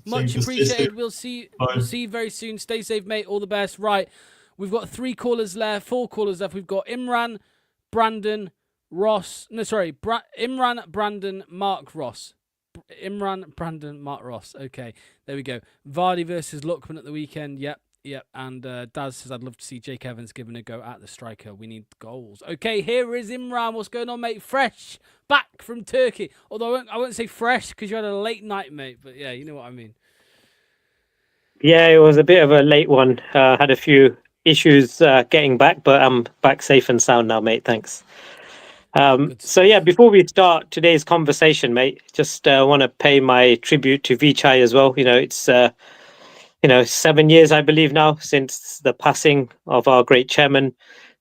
Much appreciated. We'll see you very soon. Stay safe, mate. All the best. Right, we've got 4 callers left. We've got Imran, Brandon, Ross. No, sorry. Imran, Brandon, Mark Ross. Imran, Brandon, Mark Ross. Okay, there we go. Vardy versus Lookman at the weekend. Yep. And Daz says, I'd love to see Jake Evans giving a go at the striker. We need goals. Okay, here is Imran. What's going on, mate? Fresh. Back from Turkey. Although I won't say fresh because you had a late night, mate. But yeah, you know what I mean. Yeah, it was a bit of a late one. Had a few issues getting back, but I'm back safe and sound now, mate. Thanks. So yeah, before we start today's conversation, mate, just want to pay my tribute to Vichai as well. You know, it's 7 years, I believe now, since the passing of our great chairman.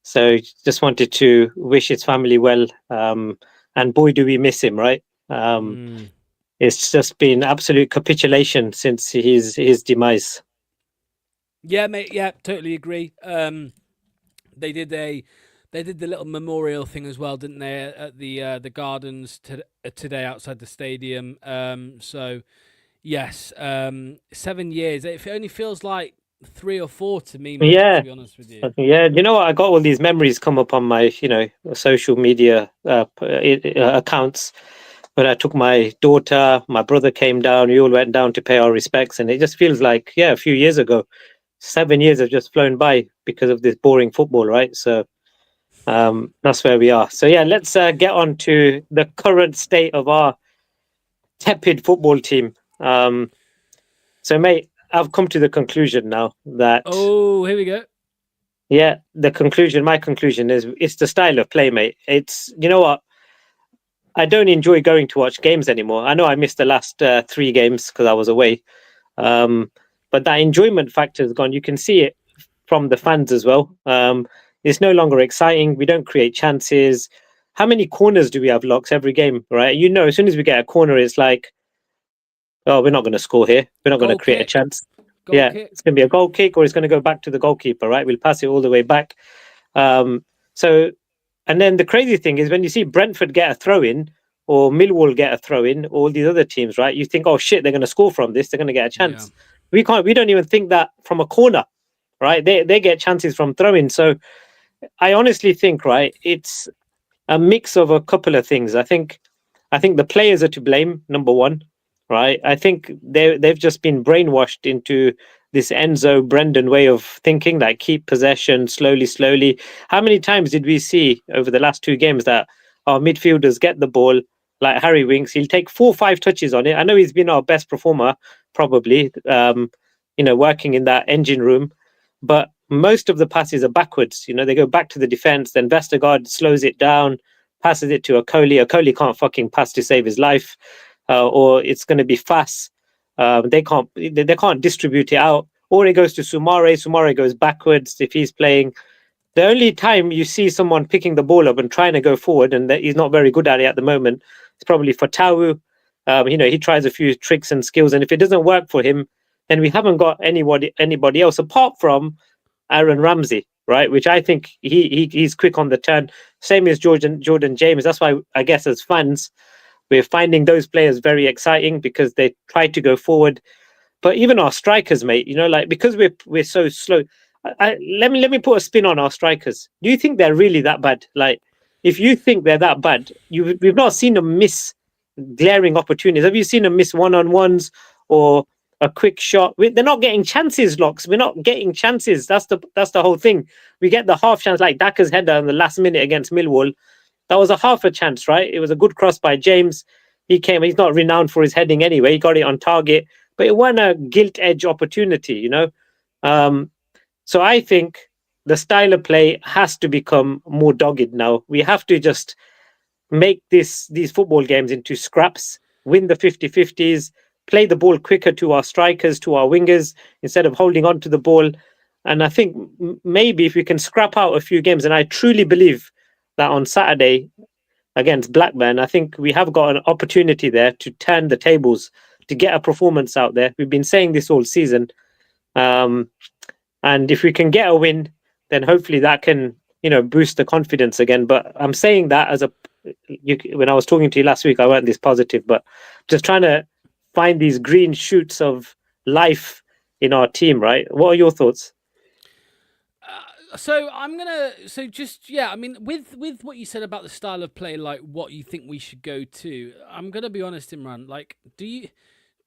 So just wanted to wish his family well. And boy, do we miss him, right? It's just been absolute capitulation since his demise. Yeah, mate. Yeah, totally agree. They did the little memorial thing as well, didn't they, at the gardens today outside the stadium? So yes, 7 years. It only feels like 3 or 4 to me, mate, to be honest with you. Yeah, you know what? I got all these memories come up on my social media accounts. When I took my daughter, my brother came down, we all went down to pay our respects, and it just feels like, a few years ago. 7 years have just flown by because of this boring football, right? So that's where we are. So yeah, let's get on to the current state of our tepid football team. So mate, I've come to the conclusion now that... Oh, here we go. Yeah, my conclusion is it's the style of play, mate. It's, you know what? I don't enjoy going to watch games anymore. I know I missed the last 3 games because I was away. But that enjoyment factor is gone. You can see it from the fans as well. It's no longer exciting. We don't create chances. How many corners do we have, Locks, every game, right? You know, as soon as we get a corner, it's like, oh, we're not going to score here. We're not going to create a chance. It's going to be a goal kick or it's going to go back to the goalkeeper, right? We'll pass it all the way back. And then the crazy thing is when you see Brentford get a throw-in or Millwall get a throw-in, all these other teams, right? You think, oh, shit, they're going to score from this. They're going to get a chance. Yeah. We don't even think that from a corner, right? They get chances from throw-in. So I honestly think, right, it's a mix of a couple of things. I think the players are to blame, number one, right? I think they've just been brainwashed into this Enzo Brendan way of thinking, like keep possession slowly. How many times did we see over the last 2 games that our midfielders get the ball, like Harry Winks, he'll take 4 or 5 touches on it. I know he's been our best performer, probably, working in that engine room, but most of the passes are backwards. They go back to the defense, then Vestergaard slows it down, passes it to Okoli. Okoli can't fucking pass to save his life, or it's going to be fast. They can't distribute it out, or it goes to Sumare. Sumare goes backwards if he's playing. The only time you see someone picking the ball up and trying to go forward, and he's not very good at it at the moment, it's probably for Tawu. He tries a few tricks and skills, and if it doesn't work for him, then we haven't got anybody else apart from Aaron Ramsey, right? Which I think he's quick on the turn. Same as Jordan James. That's why I guess as fans, We're finding those players very exciting because they try to go forward. But even our strikers, mate, like because we're so slow. Let me put a spin on our strikers. Do you think they're really that bad? Like, if you think they're that bad, we've not seen them miss glaring opportunities. Have you seen them miss one-on-ones or a quick shot? They're not getting chances, Locks. We're not getting chances. That's the whole thing. We get the half chance, like Daka's header in the last minute against Millwall. That was a half a chance, right? It was a good cross by James. He's not renowned for his heading anyway. He got it on target, but it wasn't a gilt edge opportunity, So I think the style of play has to become more dogged now. We have to just make these football games into scraps, win the 50-50s, play the ball quicker to our strikers, to our wingers, instead of holding on to the ball. And I think maybe if we can scrap out a few games, and I truly believe that on Saturday against Blackburn, I think we have got an opportunity there to turn the tables, to get a performance out there. We've been saying this all season. And if we can get a win, then hopefully that can, boost the confidence again. But I'm saying that when I was talking to you last week, I weren't this positive, but just trying to find these green shoots of life in our team, right? What are your thoughts? With what you said about the style of play, like what you think we should go to, I'm gonna be honest, Imran. Like, do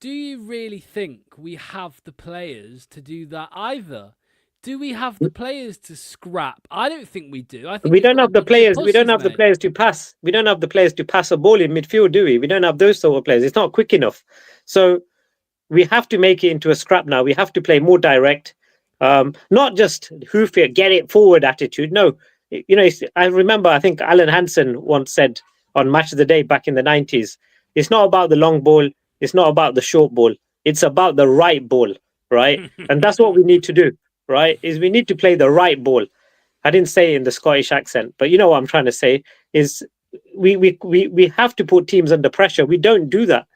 you really think we have the players to do that either? Do we have the players to scrap? I don't think we do. I think we don't have the players. We don't have the players to pass. We don't have the players to pass a ball in midfield, do we? We don't have those sort of players. It's not quick enough. So we have to make it into a scrap now. We have to play more direct. Not just hoof it, get it forward attitude. No, I remember, I think Alan Hansen once said on Match of the Day back in the 90s, it's not about the long ball. It's not about the short ball. It's about the right ball, right? And that's what we need to do, right? Is we need to play the right ball. I didn't say it in the Scottish accent, but you know what I'm trying to say is we have to put teams under pressure. We don't do that.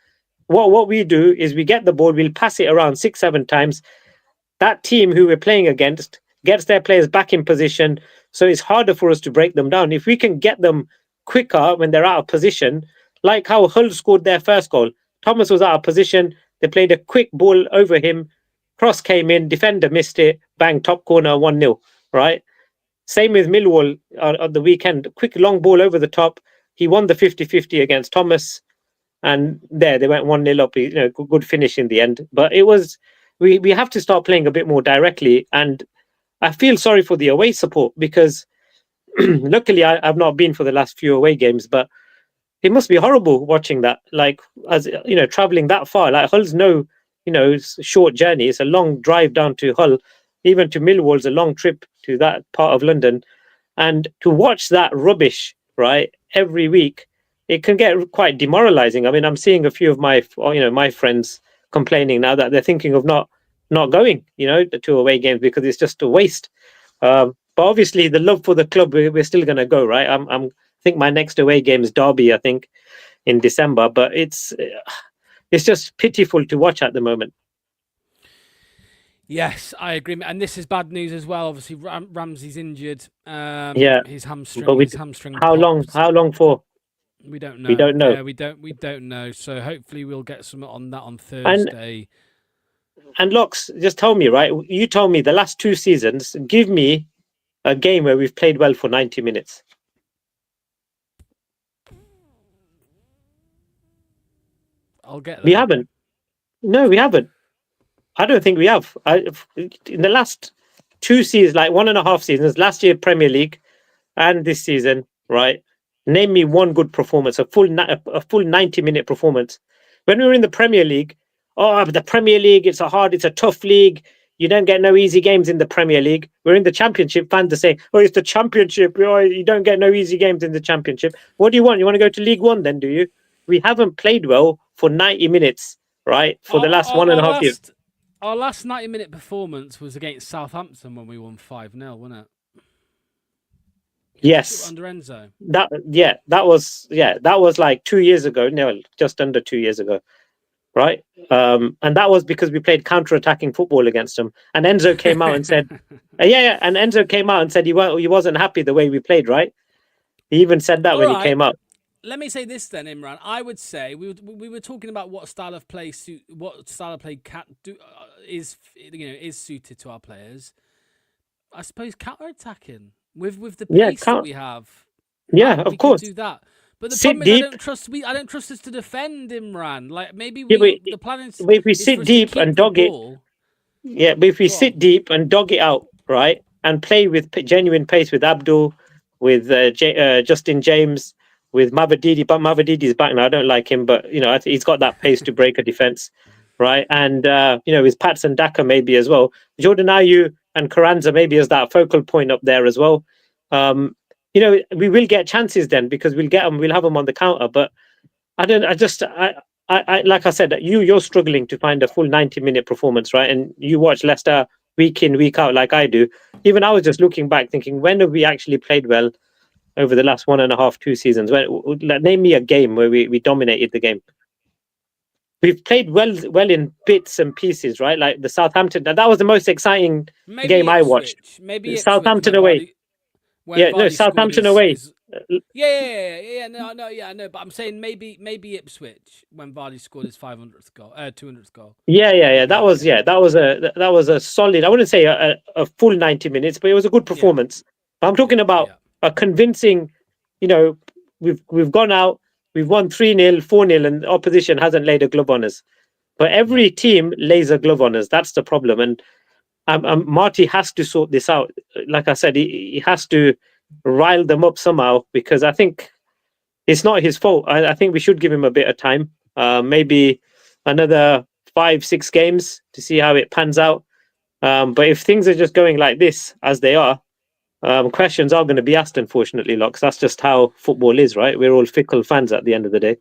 What we do is we get the ball, we'll pass it around 6-7 times. That team who we're playing against gets their players back in position, so it's harder for us to break them down. If we can get them quicker when they're out of position, like how Hull scored their first goal. Thomas was out of position. They played a quick ball over him. Cross came in. Defender missed it. Bang, top corner, 1-0, right? Same with Millwall on the weekend. Quick long ball over the top. He won the 50-50 against Thomas. And there, they went 1-0 up. Good finish in the end. But it was... We have to start playing a bit more directly. And I feel sorry for the away support because luckily I've not been for the last few away games, but it must be horrible watching that. Like, as traveling that far, like Hull's it's a short journey. It's a long drive down to Hull. Even to Millwall's a long trip to that part of London. And to watch that rubbish, right, every week, it can get quite demoralizing. I mean, I'm seeing a few of my friends complaining now that they're thinking of not going, to away games because it's just a waste. But obviously, the love for the club, we're still going to go, right? I think my next away game is Derby, I think, in December. But it's just pitiful to watch at the moment. Yes, I agree, and this is bad news as well. Obviously, Ramsey's injured. His hamstring. But his hamstring. How long for? We don't know. We don't know. Yeah, we don't know. So hopefully we'll get some on that on Thursday. And Locks, just tell me, right? You told me the last 2 seasons. Give me a game where we've played well for 90 minutes. I'll get that. We haven't. No, we haven't. I don't think we have. In the last 2 seasons, like 1.5 seasons, last year Premier League and this season, right? Name me one good performance, a full 90-minute performance. When we were in the Premier League, the Premier League, it's a tough league. You don't get no easy games in the Premier League. We're in the Championship. Fans are saying, it's the Championship. You don't get no easy games in the Championship. What do you want? You want to go to League One then, do you? We haven't played well for 90 minutes, right? For the last 1.5 years. Our last 90-minute performance was against Southampton when we won 5-0, wasn't it? Yes. Under Enzo. That was like 2 years ago. No, just under 2 years ago. Right? And that was because we played counter-attacking football against them. And Enzo came out and said, and Enzo came out and said he wasn't happy the way we played, right? He even said that when he came out. let me say this then, Imran. I would say we were talking about what style of play is suited to our players. I suppose counter-attacking with the pace that we have. Yeah, of course. Do that. But the Sit problem deep. is I don't trust us to defend, Imran. Like maybe the plan is if we sit deep and dog it. Yeah, but if we sit deep and dog it out, right, and play with genuine pace with Abdul, with Justin James, with Mavadidi, but Mavadidi's back now. I don't like him, but I think he's got that pace to break a defense, right? And with Patson Daka maybe as well, Jordan Ayew and Carranza maybe as that focal point up there as well. We will get chances then because we'll have them on the counter. But I like I said, you're struggling to find a full 90-minute performance, right? And you watch Leicester week in, week out like I do. Even I was just looking back thinking, when have we actually played well over the last 1.5, 2 seasons? Name me a game where we dominated the game. We've played well in bits and pieces, right? Like the Southampton. That was the most exciting game I watched. Maybe Southampton away. Southampton away. Yeah. No. But I'm saying maybe Ipswich when Vardy scored his 500th goal, 200th goal. Yeah. That was a solid. I wouldn't say a full 90 minutes, but it was a good performance. But I'm talking about a convincing. We've gone out, we've won 3-0, 4-0, and the opposition hasn't laid a glove on us. But every team lays a glove on us. That's the problem, and Marty has to sort this out. Like I said, he has to rile them up somehow because I think it's not his fault. I think we should give him a bit of time, maybe another 5-6 games to see how it pans out. But if things are just going like this as they are, questions are going to be asked, unfortunately, Locks. That's just how football is, right? We're all fickle fans at the end of the day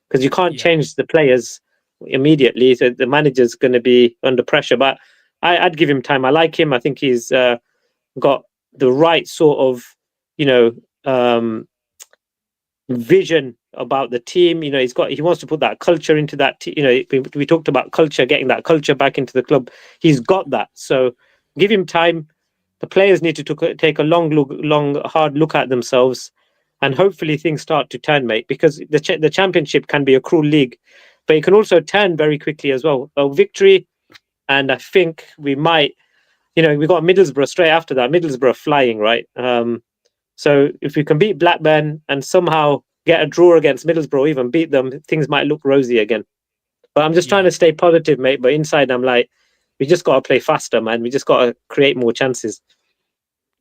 because you can't change the players immediately. So the manager's going to be under pressure. But I'd give him time. I like him. I think he's got the right sort of vision about the team. He wants to put that culture into that team. We talked about culture, getting that culture back into the club. He's got that. So give him time. The players need to take a long, hard look at themselves, and hopefully things start to turn, mate. Because the championship can be a cruel league, but it can also turn very quickly as well. A victory, and I think we might. We got Middlesbrough straight after that. Middlesbrough flying, right? So if we can beat Blackburn and somehow get a draw against Middlesbrough, even beat them, things might look rosy again. But I'm just trying to stay positive, mate. But inside, I'm like, we just got to play faster, man. We just got to create more chances.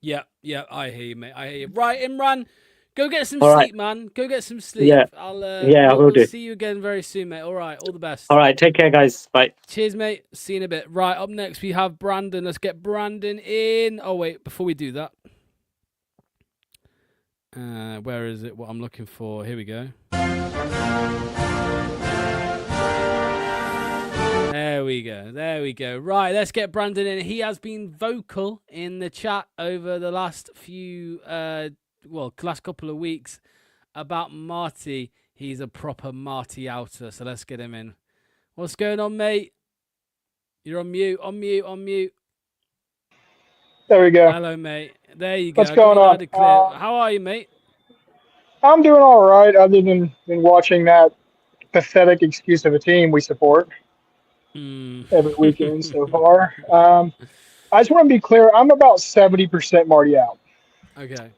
Yeah, I hear you, mate. I hear you. Right, Imran, go get some sleep, man. Go get some sleep. Yeah, I will do. See you again very soon, mate. All right, all the best. All right, take care, guys. Bye. Cheers, mate. See you in a bit. Right, up next we have Brandon. Let's get Brandon in. Oh, wait, before we do that. Where is it? What I'm looking for. Here we go. There we go. Right, let's get Brandon in. He has been vocal in the chat over the last last couple of weeks about Marty. He's a proper Marty outer, so let's get him in. What's going on, mate? You're on mute. There we go. Hello, mate. There you go. What's going on? How are you, mate? I'm doing all right, other than watching that pathetic excuse of a team we support every weekend so far. I just want to be clear. I'm about 70% Marty out. Okay.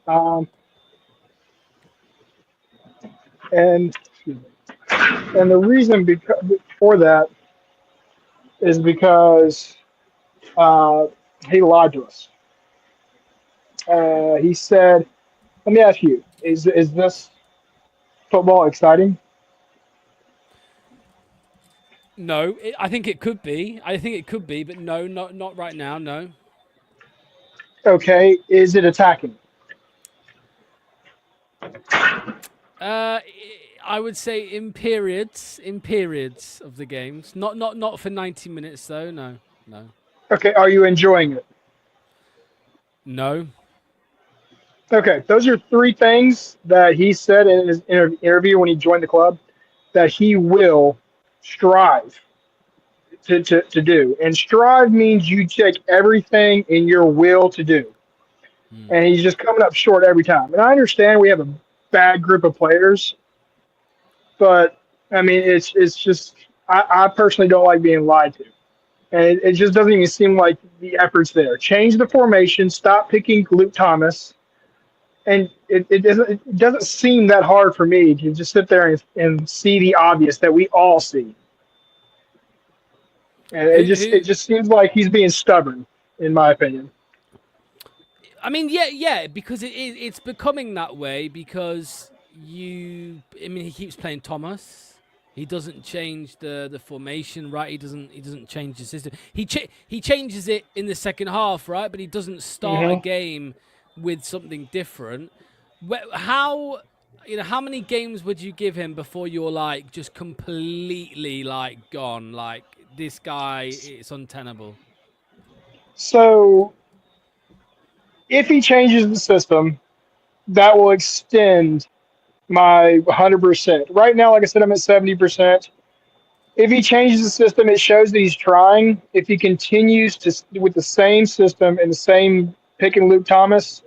And the reason for that is because he lied to us. He said, "Let me ask you: Is this football exciting?" No, I think it could be. But no, not right now. No. Okay, is it attacking? I would say in periods of the games. Not for 90 minutes though. No. Okay, are you enjoying it? No. Okay, those are 3 things that he said in his interview when he joined the club that he will strive to do. And strive means you take everything in your will to do. And he's just coming up short every time. And I understand we have a bad group of players, But I mean, it's just I personally don't like being lied to, and it just doesn't even seem like the effort's there. Change the formation. Stop picking Luke Thomas, and it doesn't seem that hard for me to just sit there and see the obvious that we all see. And it just seems like he's being stubborn, in my opinion. I mean, yeah, because it's becoming that way because he keeps playing Thomas. He doesn't change the formation, right? He doesn't change the system. He changes it in the second half, right? But he doesn't start a game with something different. How many games would you give him before you're like just completely like gone? Like this guy, it's untenable. So if he changes the system, that will extend my 100%. Right now, like I said, I'm at 70%. If he changes the system, it shows that he's trying. If he continues to with the same system and the same pick and Luke Thomas,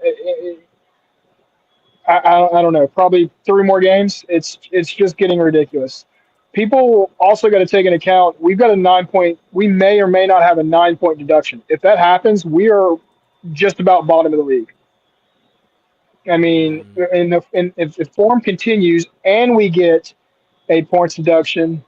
I don't know, probably 3 more games. It's just getting ridiculous. People also got to take into account we've got a 9-point. We may or may not have a 9-point deduction. If that happens, we are just about bottom of the league. I mean, if the form continues and we get a points deduction,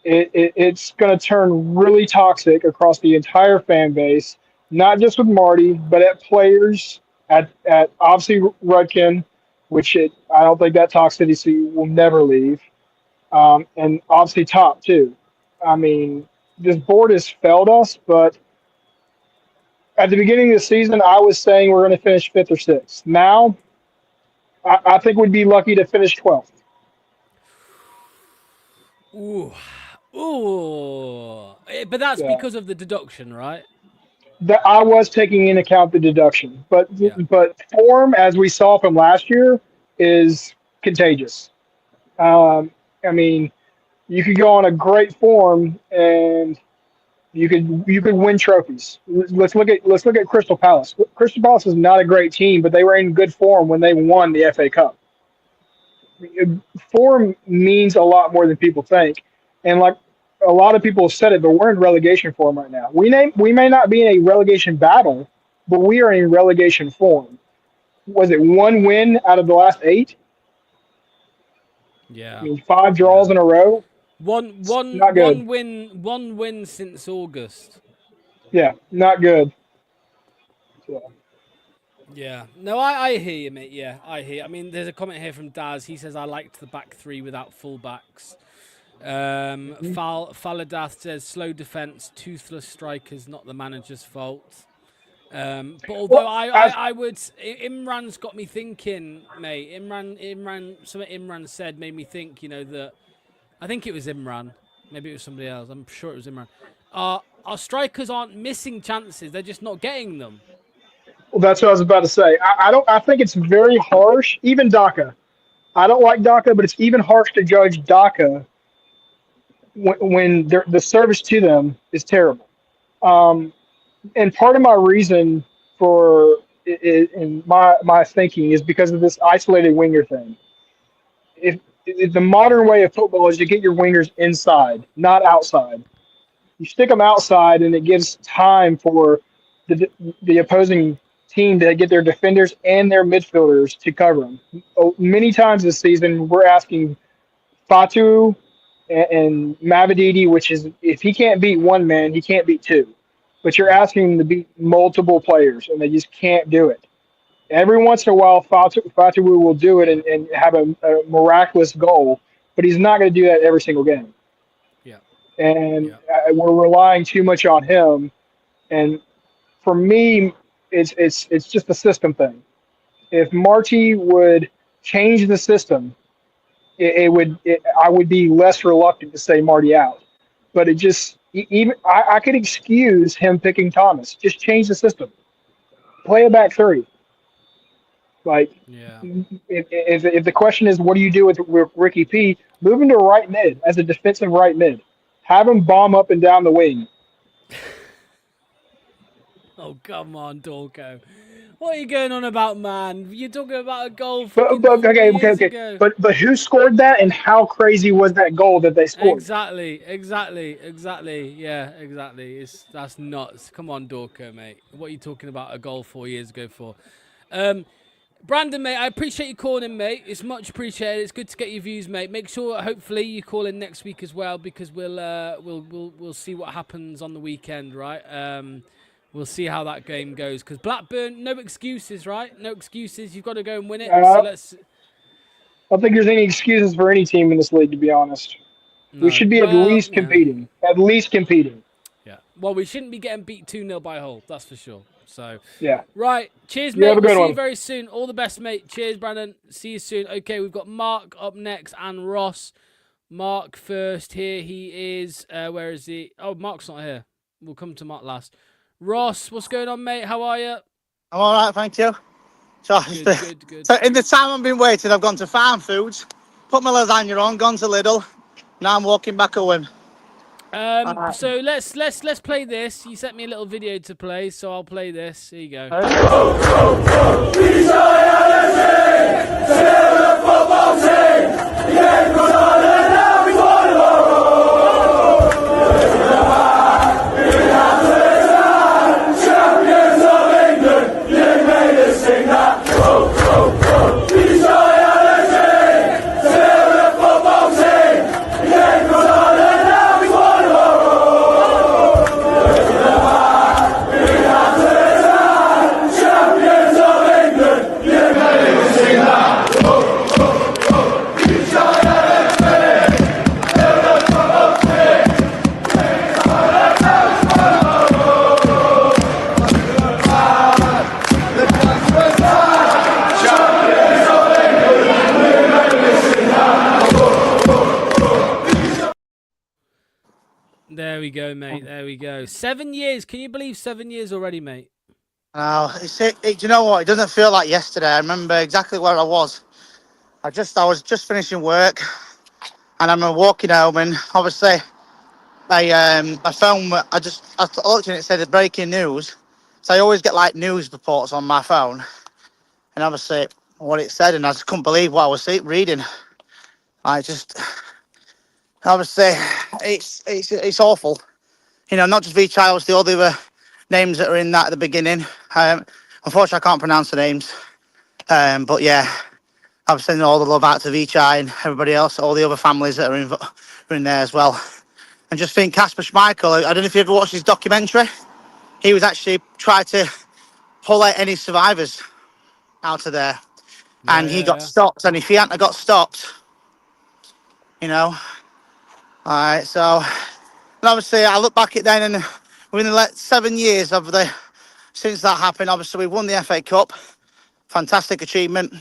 it's going to turn really toxic across the entire fan base, not just with Marty, but at players, at obviously Rudkin, which I don't think that toxicity will never leave, and obviously Top too. I mean, this board has failed us, but at the beginning of the season, I was saying we're going to finish 5th or 6th. Now, I think we'd be lucky to finish 12th. Ooh. But that's because of the deduction, right? That I was taking into account the deduction, but form, as we saw from last year, is contagious. I mean, you could go on a great form and you could win trophies. Let's look at Crystal Palace. Crystal Palace is not a great team, but they were in good form when they won the FA Cup. Form means a lot more than people think, and like a lot of people have said it, but we're in relegation form right now. We may not be in a relegation battle, but we are in relegation form. Was it 1 win out of the last 8? Yeah. I mean, 5 draws in a row. One win since August. Yeah, not good. Yeah. No, I hear you, mate. Yeah, I hear. I mean, there's a comment here from Daz. He says, I liked the back 3 without fullbacks. Faladath says, slow defence, toothless strikers, not the manager's fault. But although I would, Imran's got me thinking, mate. Something Imran said made me think, that I think it was Imran. Maybe it was somebody else. I'm sure it was Imran. Our strikers aren't missing chances. They're just not getting them. Well, that's what I was about to say. I think it's very harsh. Even Dhaka. I don't like Dhaka, but it's even harsh to judge Dhaka when the service to them is terrible. And part of my reason for in my thinking is because of this isolated winger thing. If the modern way of football is to get your wingers inside, not outside. You stick them outside, and it gives time for the opposing team to get their defenders and their midfielders to cover them. Many times this season, we're asking Fatu and Mavididi, which is if he can't beat one man, he can't beat 2. But you're asking him to beat multiple players, and they just can't do it. Every once in a while, Fatu will do it and have a miraculous goal, but he's not going to do that every single game. Yeah. And we're relying too much on him. And for me, it's just a system thing. If Marty would change the system, I would be less reluctant to say Marty out. But I could excuse him picking Thomas. Just change the system. Play a back 3. Like, if the question is what do you do with Ricky P, move him to right mid as a defensive right mid. Have him bomb up and down the wing. Oh, come on, Dorco. What are you going on about, man? You're talking about a goal But, fucking but 4 okay, years ago. But who scored that, and how crazy was that goal that they scored? Exactly. Yeah, exactly. That's nuts. Come on, Dorco, mate. What are you talking about a goal 4 years ago for? Brandon, mate, I appreciate you calling in, mate. It's much appreciated. It's good to get your views, mate. Make sure, hopefully, you call in next week as well, because we'll see what happens on the weekend, right? We'll see how that game goes. Because Blackburn, no excuses, right? No excuses. You've got to go and win it. So let's. I don't think there's any excuses for any team in this league, to be honest. We No. should be at Well, least competing. At least competing. Yeah. Well, we shouldn't be getting beat 2-0 by Hull. That's for sure. So, yeah. Right. Cheers, You mate. have a We'll good see one. you very soon. All the best, mate. Cheers, Brandon. See you soon. Okay, we've got Mark up next and Ross. Mark first. Here he is. Where is he? Oh, Mark's not here. We'll come to Mark last. Ross, what's going on, mate? How are you? I'm all right, thank you. So, Good. So in the time I've been waiting, I've gone to Farm Foods, put my lasagna on, gone to Lidl. Now I'm walking back home. So let's play this. You sent me a little video to play, so I'll play this. Here you go. There we go, mate. There we go. 7 years. Can you believe 7 years already, mate? Do you know what? It doesn't feel like yesterday. I remember exactly where I was. I was just finishing work, and I'm walking home, and obviously, my phone. I looked and it said the breaking news. So I always get like news reports on my phone, and obviously what it said, and I just couldn't believe what I was reading. Obviously, it's awful. You know, not just V-Childs, the other names that are in that at the beginning. Unfortunately, I can't pronounce the names. But yeah, I'm sending all the love out to V-Chi and everybody else, all the other families that are in there as well. And just think, Kasper Schmeichel, I don't know if you ever watched his documentary. He was actually trying to pull out any survivors out of there. And he got stopped. And if he hadn't got stopped, you know. All right, so... And obviously, I look back at then, and within the 7 years since that happened, obviously, we won the FA Cup. Fantastic achievement.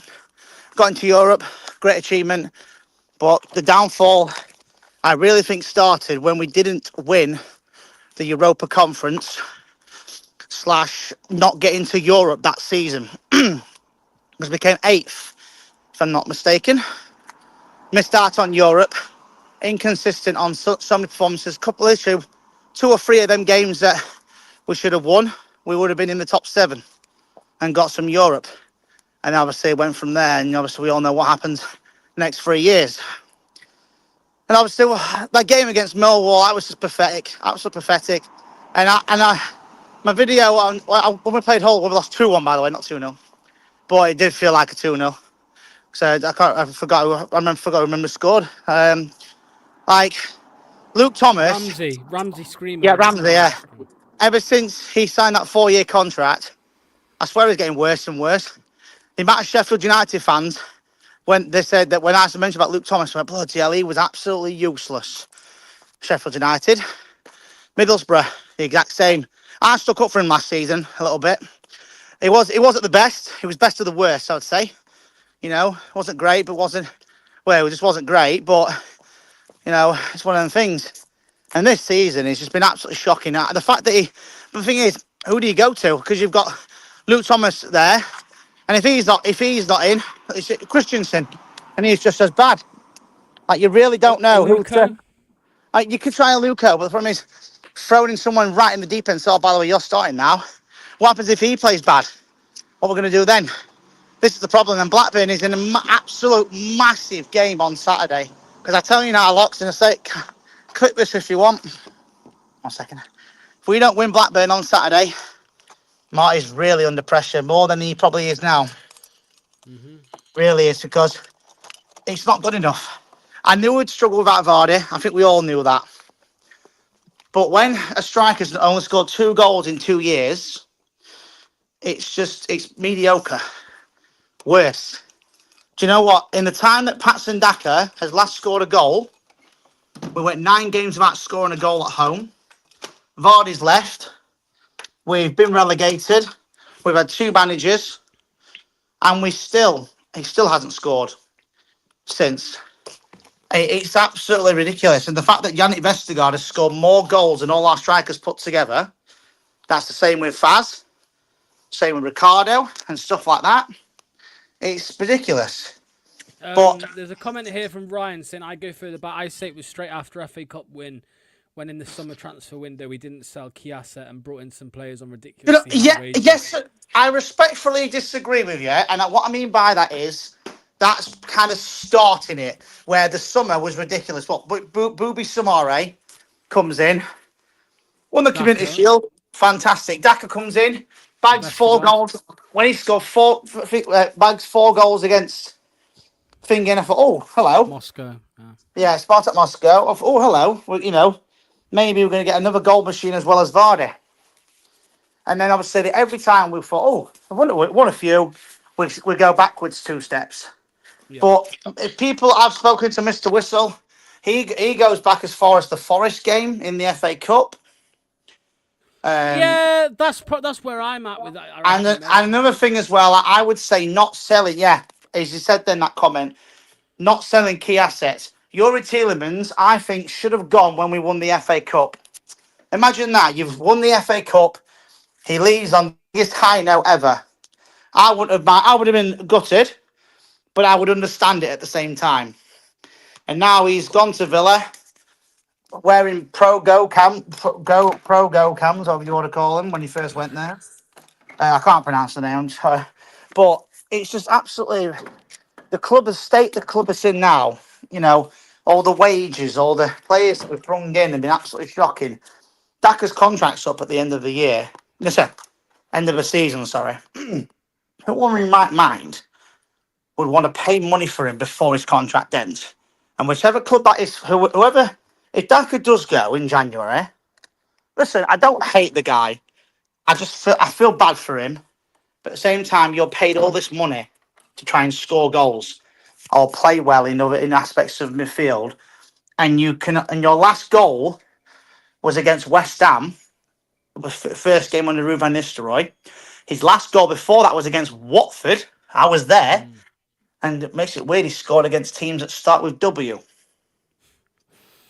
Got into Europe, great achievement. But the downfall, I really think, started when we didn't win the Europa Conference / not get into Europe that season. Because we became 8th, if I'm not mistaken. Missed out on Europe. Inconsistent on so many performances. Two or three of them games that we should have won, we would have been in the top 7 and got some Europe. And obviously went from there, and obviously we all know what happened the next 3 years. And obviously that game against Millwall, that was just pathetic, absolutely pathetic. And my video when we played Hull, we lost 2-1, by the way, not 2-0. But it did feel like a 2-0. So I forgot who remember scored. Like Luke Thomas. Ramsey screaming. Yeah, Ramsey, yeah. Ever since he signed that 4-year contract, I swear he's getting worse and worse. The amount of Sheffield United fans, when they said that, when I mentioned about Luke Thomas, I went, bloody hell, he was absolutely useless. Sheffield United. Middlesbrough, the exact same. I stuck up for him last season a little bit. He wasn't the best. He was best of the worst, I would say. You know, wasn't great, but it just wasn't great, but... You know, it's one of them things. And this season, it's just been absolutely shocking. The fact that the thing is, who do you go to? Because you've got Luke Thomas there, and if he's not in, it's Christensen, and he's just as bad. Like, you really don't know who to. Like, you could try Aluko, but the problem is throwing in someone right in the deep end. So, by the way, you're starting now. What happens if he plays bad? What we're going to do then? This is the problem. And Blackburn is in an absolute massive game on Saturday. Because I tell you now, Locks, in a sec, clip this if you want. 1 second. If we don't win Blackburn on Saturday, Marty's really under pressure, more than he probably is now. Really is, because it's not good enough. I knew we'd struggle without Vardy. I think we all knew that. But when a striker's only scored 2 goals in 2 years, it's mediocre. Worse. Do you know what? In the time that Patson Daka has last scored a goal, we went 9 games without scoring a goal at home. Vardy's left. We've been relegated. We've had 2 managers. And he still hasn't scored since. It's absolutely ridiculous. And the fact that Yannick Vestergaard has scored more goals than all our strikers put together, that's the same with Faz, same with Ricardo and stuff like that. It's ridiculous. But there's a comment here from Ryan saying, I go further back. I say it was straight after FA Cup win, when in the summer transfer window we didn't sell Kiasa and brought in some players on ridiculously high wages. Yes, I respectfully disagree with you. And what I mean by that is that's kind of starting it, where the summer was ridiculous. But Booby Samare comes in, won the Community Shield, fantastic. Daka comes in, bags 4 goals. When he scored 4, bags 4 goals against Fingen, I thought, oh, hello. Moscow. Yeah, Spartak Moscow. I thought, oh, hello. Well, you know, maybe we're going to get another goal machine as well as Vardy. And then obviously every time we thought, oh, I won a few, we go backwards 2 steps. Yeah. But if people, I've spoken to Mr. Whistle, he goes back as far as the Forest game in the FA Cup. Yeah, that's where I'm at with that. And another thing as well, I would say not selling, as you said in that comment, not selling key assets. Yuri Tielemans, I think, should have gone when we won the FA Cup. Imagine that. You've won the FA Cup. He leaves on the biggest high note ever. I would have been gutted, but I would understand it at the same time. And now he's gone to Villa, wearing pro-go cams, whatever you want to call them, when he first went there. I can't pronounce the name, but it's just absolutely the state the club is in now. You know, all the wages, all the players that we've brought in have been absolutely shocking. Daka's contract's up at the end of the year. Listen, end of the season, sorry. No one in my mind would want to pay money for him before his contract ends. And whichever club that is, whoever, if Daka does go in January, listen, I don't hate the guy. I feel bad for him. But at the same time, you're paid all this money to try and score goals or play well in aspects of midfield. And your last goal was against West Ham, the first game under Ruud van Nistelrooy. His last goal before that was against Watford. I was there. And it makes it weird he scored against teams that start with W.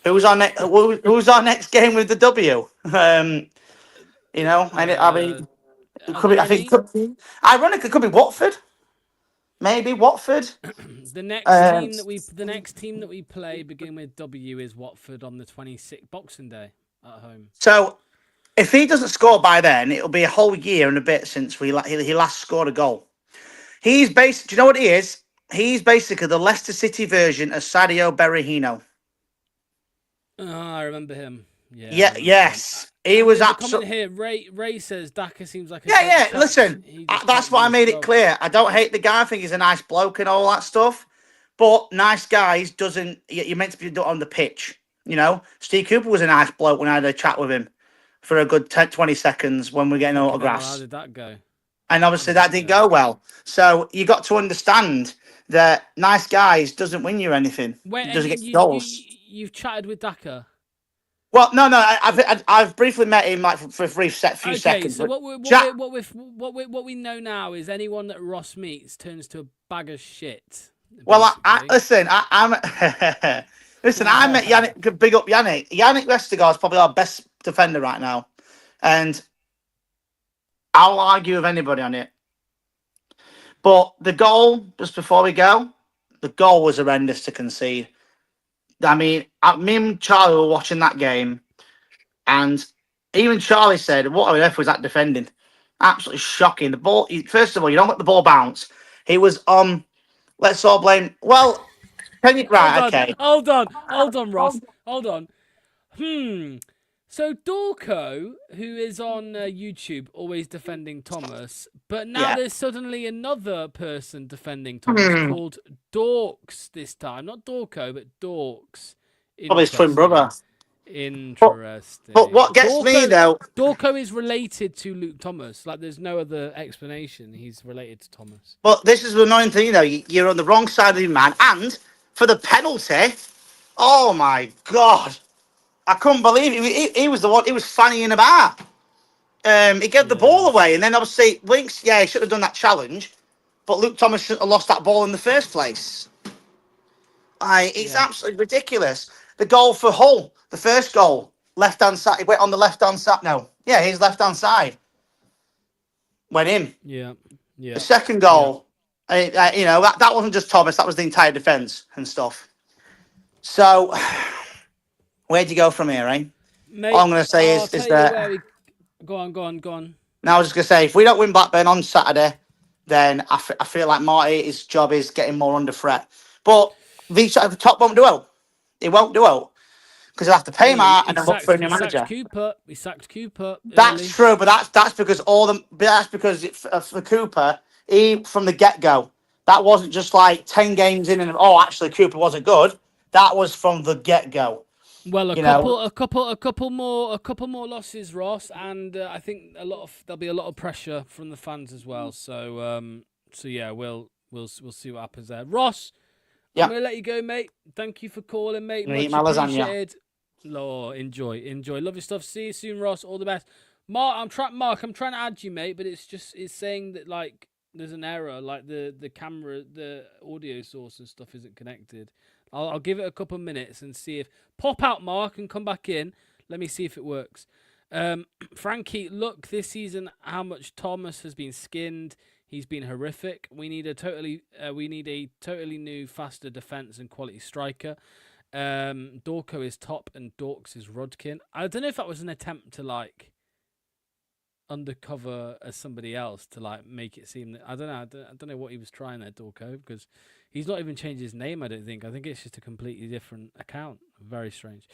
Who's our next game with the W? You know, and I mean, it could be. I think, ironically, it could be Watford. Maybe Watford. The next team that we play begin with W is Watford on the 26th, Boxing Day at home. So, if he doesn't score by then, it'll be a whole year and a bit since he last scored a goal. He's basically, do you know what he is? He's basically the Leicester City version of Sadio Berahino. Oh, I remember him. Yeah. Yes. He was absolutely. Here, Ray says Daka seems like a Listen, that's why I made it clear. I don't hate the guy. I think he's a nice bloke and all that stuff. But nice guys you're meant to be on the pitch. You know, Steve Cooper was a nice bloke when I had a chat with him for a good 20 seconds when we're getting autographs. How did that go? And obviously that didn't go well. So you got to understand that nice guys doesn't win you anything. It doesn't get goals. You've chatted with Daka? Well, no. I've briefly met him like for a few seconds. So what we know now is anyone that Ross meets turns to a bag of shit. Well, I met Yannick. Big up Yannick. Yannick Vestergaard is probably our best defender right now, and I'll argue with anybody on it. But the goal, just before we go, the goal was horrendous to concede. I mean, me and Charlie were watching that game, and even Charlie said, "What on earth was that defending?" Absolutely shocking. The ball, first of all, you don't let the ball bounce. He was on, let's all blame, well, can you, right, okay. Hold on, Ross. Hold on. So Dorco, who is on YouTube, always defending Thomas, but now there's suddenly another person defending Thomas called Dorks this time. Not Dorco, but Dorks. Probably his twin brother. Interesting. But what gets me, though... Dorco is related to Luke Thomas. Like, there's no other explanation. He's related to Thomas. But this is the annoying thing, though. You're on the wrong side of the man. And for the penalty, oh, my God. I couldn't believe it. He was the one. He was fannying about. He gave the ball away, and then obviously Winks. Yeah, he should have done that challenge, but Luke Thomas shouldn't have lost that ball in the first place. It's absolutely ridiculous. The goal for Hull, the first goal, left hand side. He went on the left hand side. No, his left hand side went in. Yeah. The second goal, that wasn't just Thomas. That was the entire defense and stuff. So. Where'd you go from here, eh? Mate, all I'm going to say is that... Go on. Now, I was just going to say, if we don't win Blackburn on Saturday, then I feel like Marty, his job is getting more under threat. But the top won't do well. He won't do well. Because he'll have to pay him out and then look for a new manager. We sacked Cooper. That's true, but that's because for Cooper, from the get-go, that wasn't just like 10 games in and, actually Cooper wasn't good. That was from the get-go. Well, a couple more losses, Ross, and I think there'll be a lot of pressure from the fans as well. So yeah, we'll see what happens there. Ross, I'm gonna let you go, mate. Thank you for calling, mate. Much appreciated. Lord, enjoy. Love your stuff. See you soon, Ross. All the best. Mark, I'm trying to add you, mate, but it's saying that like there's an error, like the camera, the audio source and stuff isn't connected. I'll give it a couple of minutes and see if... Pop out, Mark, and come back in. Let me see if it works. Frankie, look, this season, how much Thomas has been skinned. He's been horrific. We need a totally new, faster defence and quality striker. Dorco is top and Dorks is Rodkin. I don't know if that was an attempt to, like, undercover as somebody else to, like, make it seem that... I don't know what he was trying there, Dorco, because... He's not even changed his name, I don't think. I think it's just a completely different account. Very strange.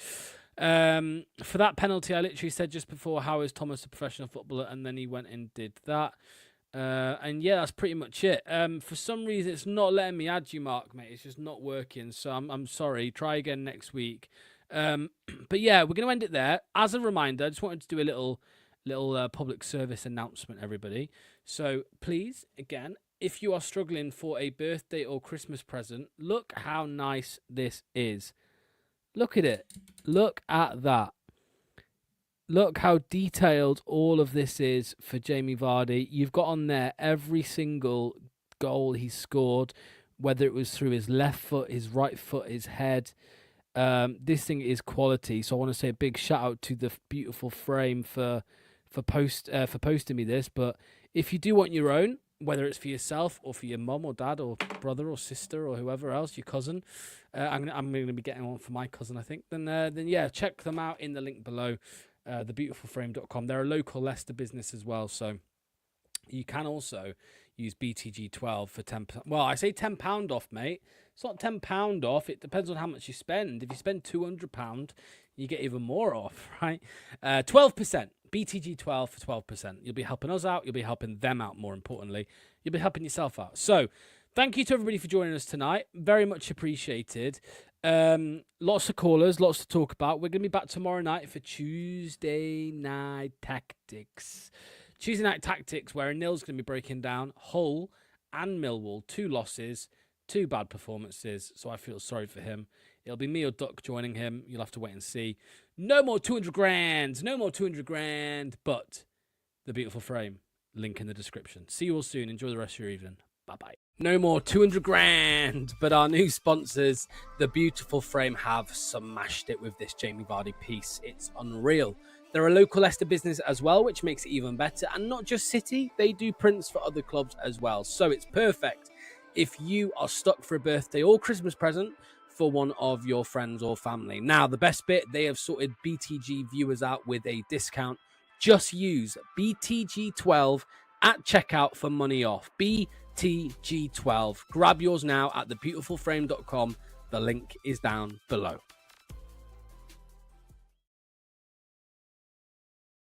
For that penalty, I literally said just before, how is Thomas a professional footballer? And then he went and did that. And yeah, that's pretty much it. For some reason, it's not letting me add you, Mark, mate. It's just not working. So I'm sorry. Try again next week. But yeah, we're going to end it there. As a reminder, I just wanted to do a little public service announcement, everybody. So please, again, if you are struggling for a birthday or Christmas present, look how nice this is. Look at it. Look at that. Look how detailed all of this is for Jamie Vardy. You've got on there every single goal he scored, whether it was through his left foot, his right foot, his head. This thing is quality. So I want to say a big shout out to the beautiful frame for posting me this. But if you do want your own, whether it's for yourself or for your mum or dad or brother or sister or whoever else, your cousin, I'm going to be getting one for my cousin, I think. Then yeah, check them out in the link below, thebeautifulframe.com. They're a local Leicester business as well, so you can also use BTG12 for 10%. Well, I say £10 off, mate. It's not £10 off. It depends on how much you spend. If you spend £200, you get even more off, right? 12%. BTG12 for 12%. You'll be helping us out. You'll be helping them out, more importantly. You'll be helping yourself out. So, thank you to everybody for joining us tonight. Very much appreciated. Lots of callers, lots to talk about. We're going to be back tomorrow night for Tuesday Night Tactics. Tuesday Night Tactics, where Anil's going to be breaking down Hull and Millwall. 2 losses, 2 bad performances. So I feel sorry for him. It'll be me or Duck joining him. You'll have to wait and see. No more 200 grand. No more 200 grand. But the beautiful frame. Link in the description. See you all soon. Enjoy the rest of your evening. Bye-bye. No more 200 grand. But our new sponsors, the beautiful frame, have smashed it with this Jamie Vardy piece. It's unreal. They're a local Leicester business as well, which makes it even better. And not just City. They do prints for other clubs as well. So it's perfect if you are stuck for a birthday or Christmas present for one of your friends or family. Now, the best bit, they have sorted BTG viewers out with a discount Just use BTG12 at checkout for money off. BTG12. Grab yours now at thebeautifulframe.com. The link is down below.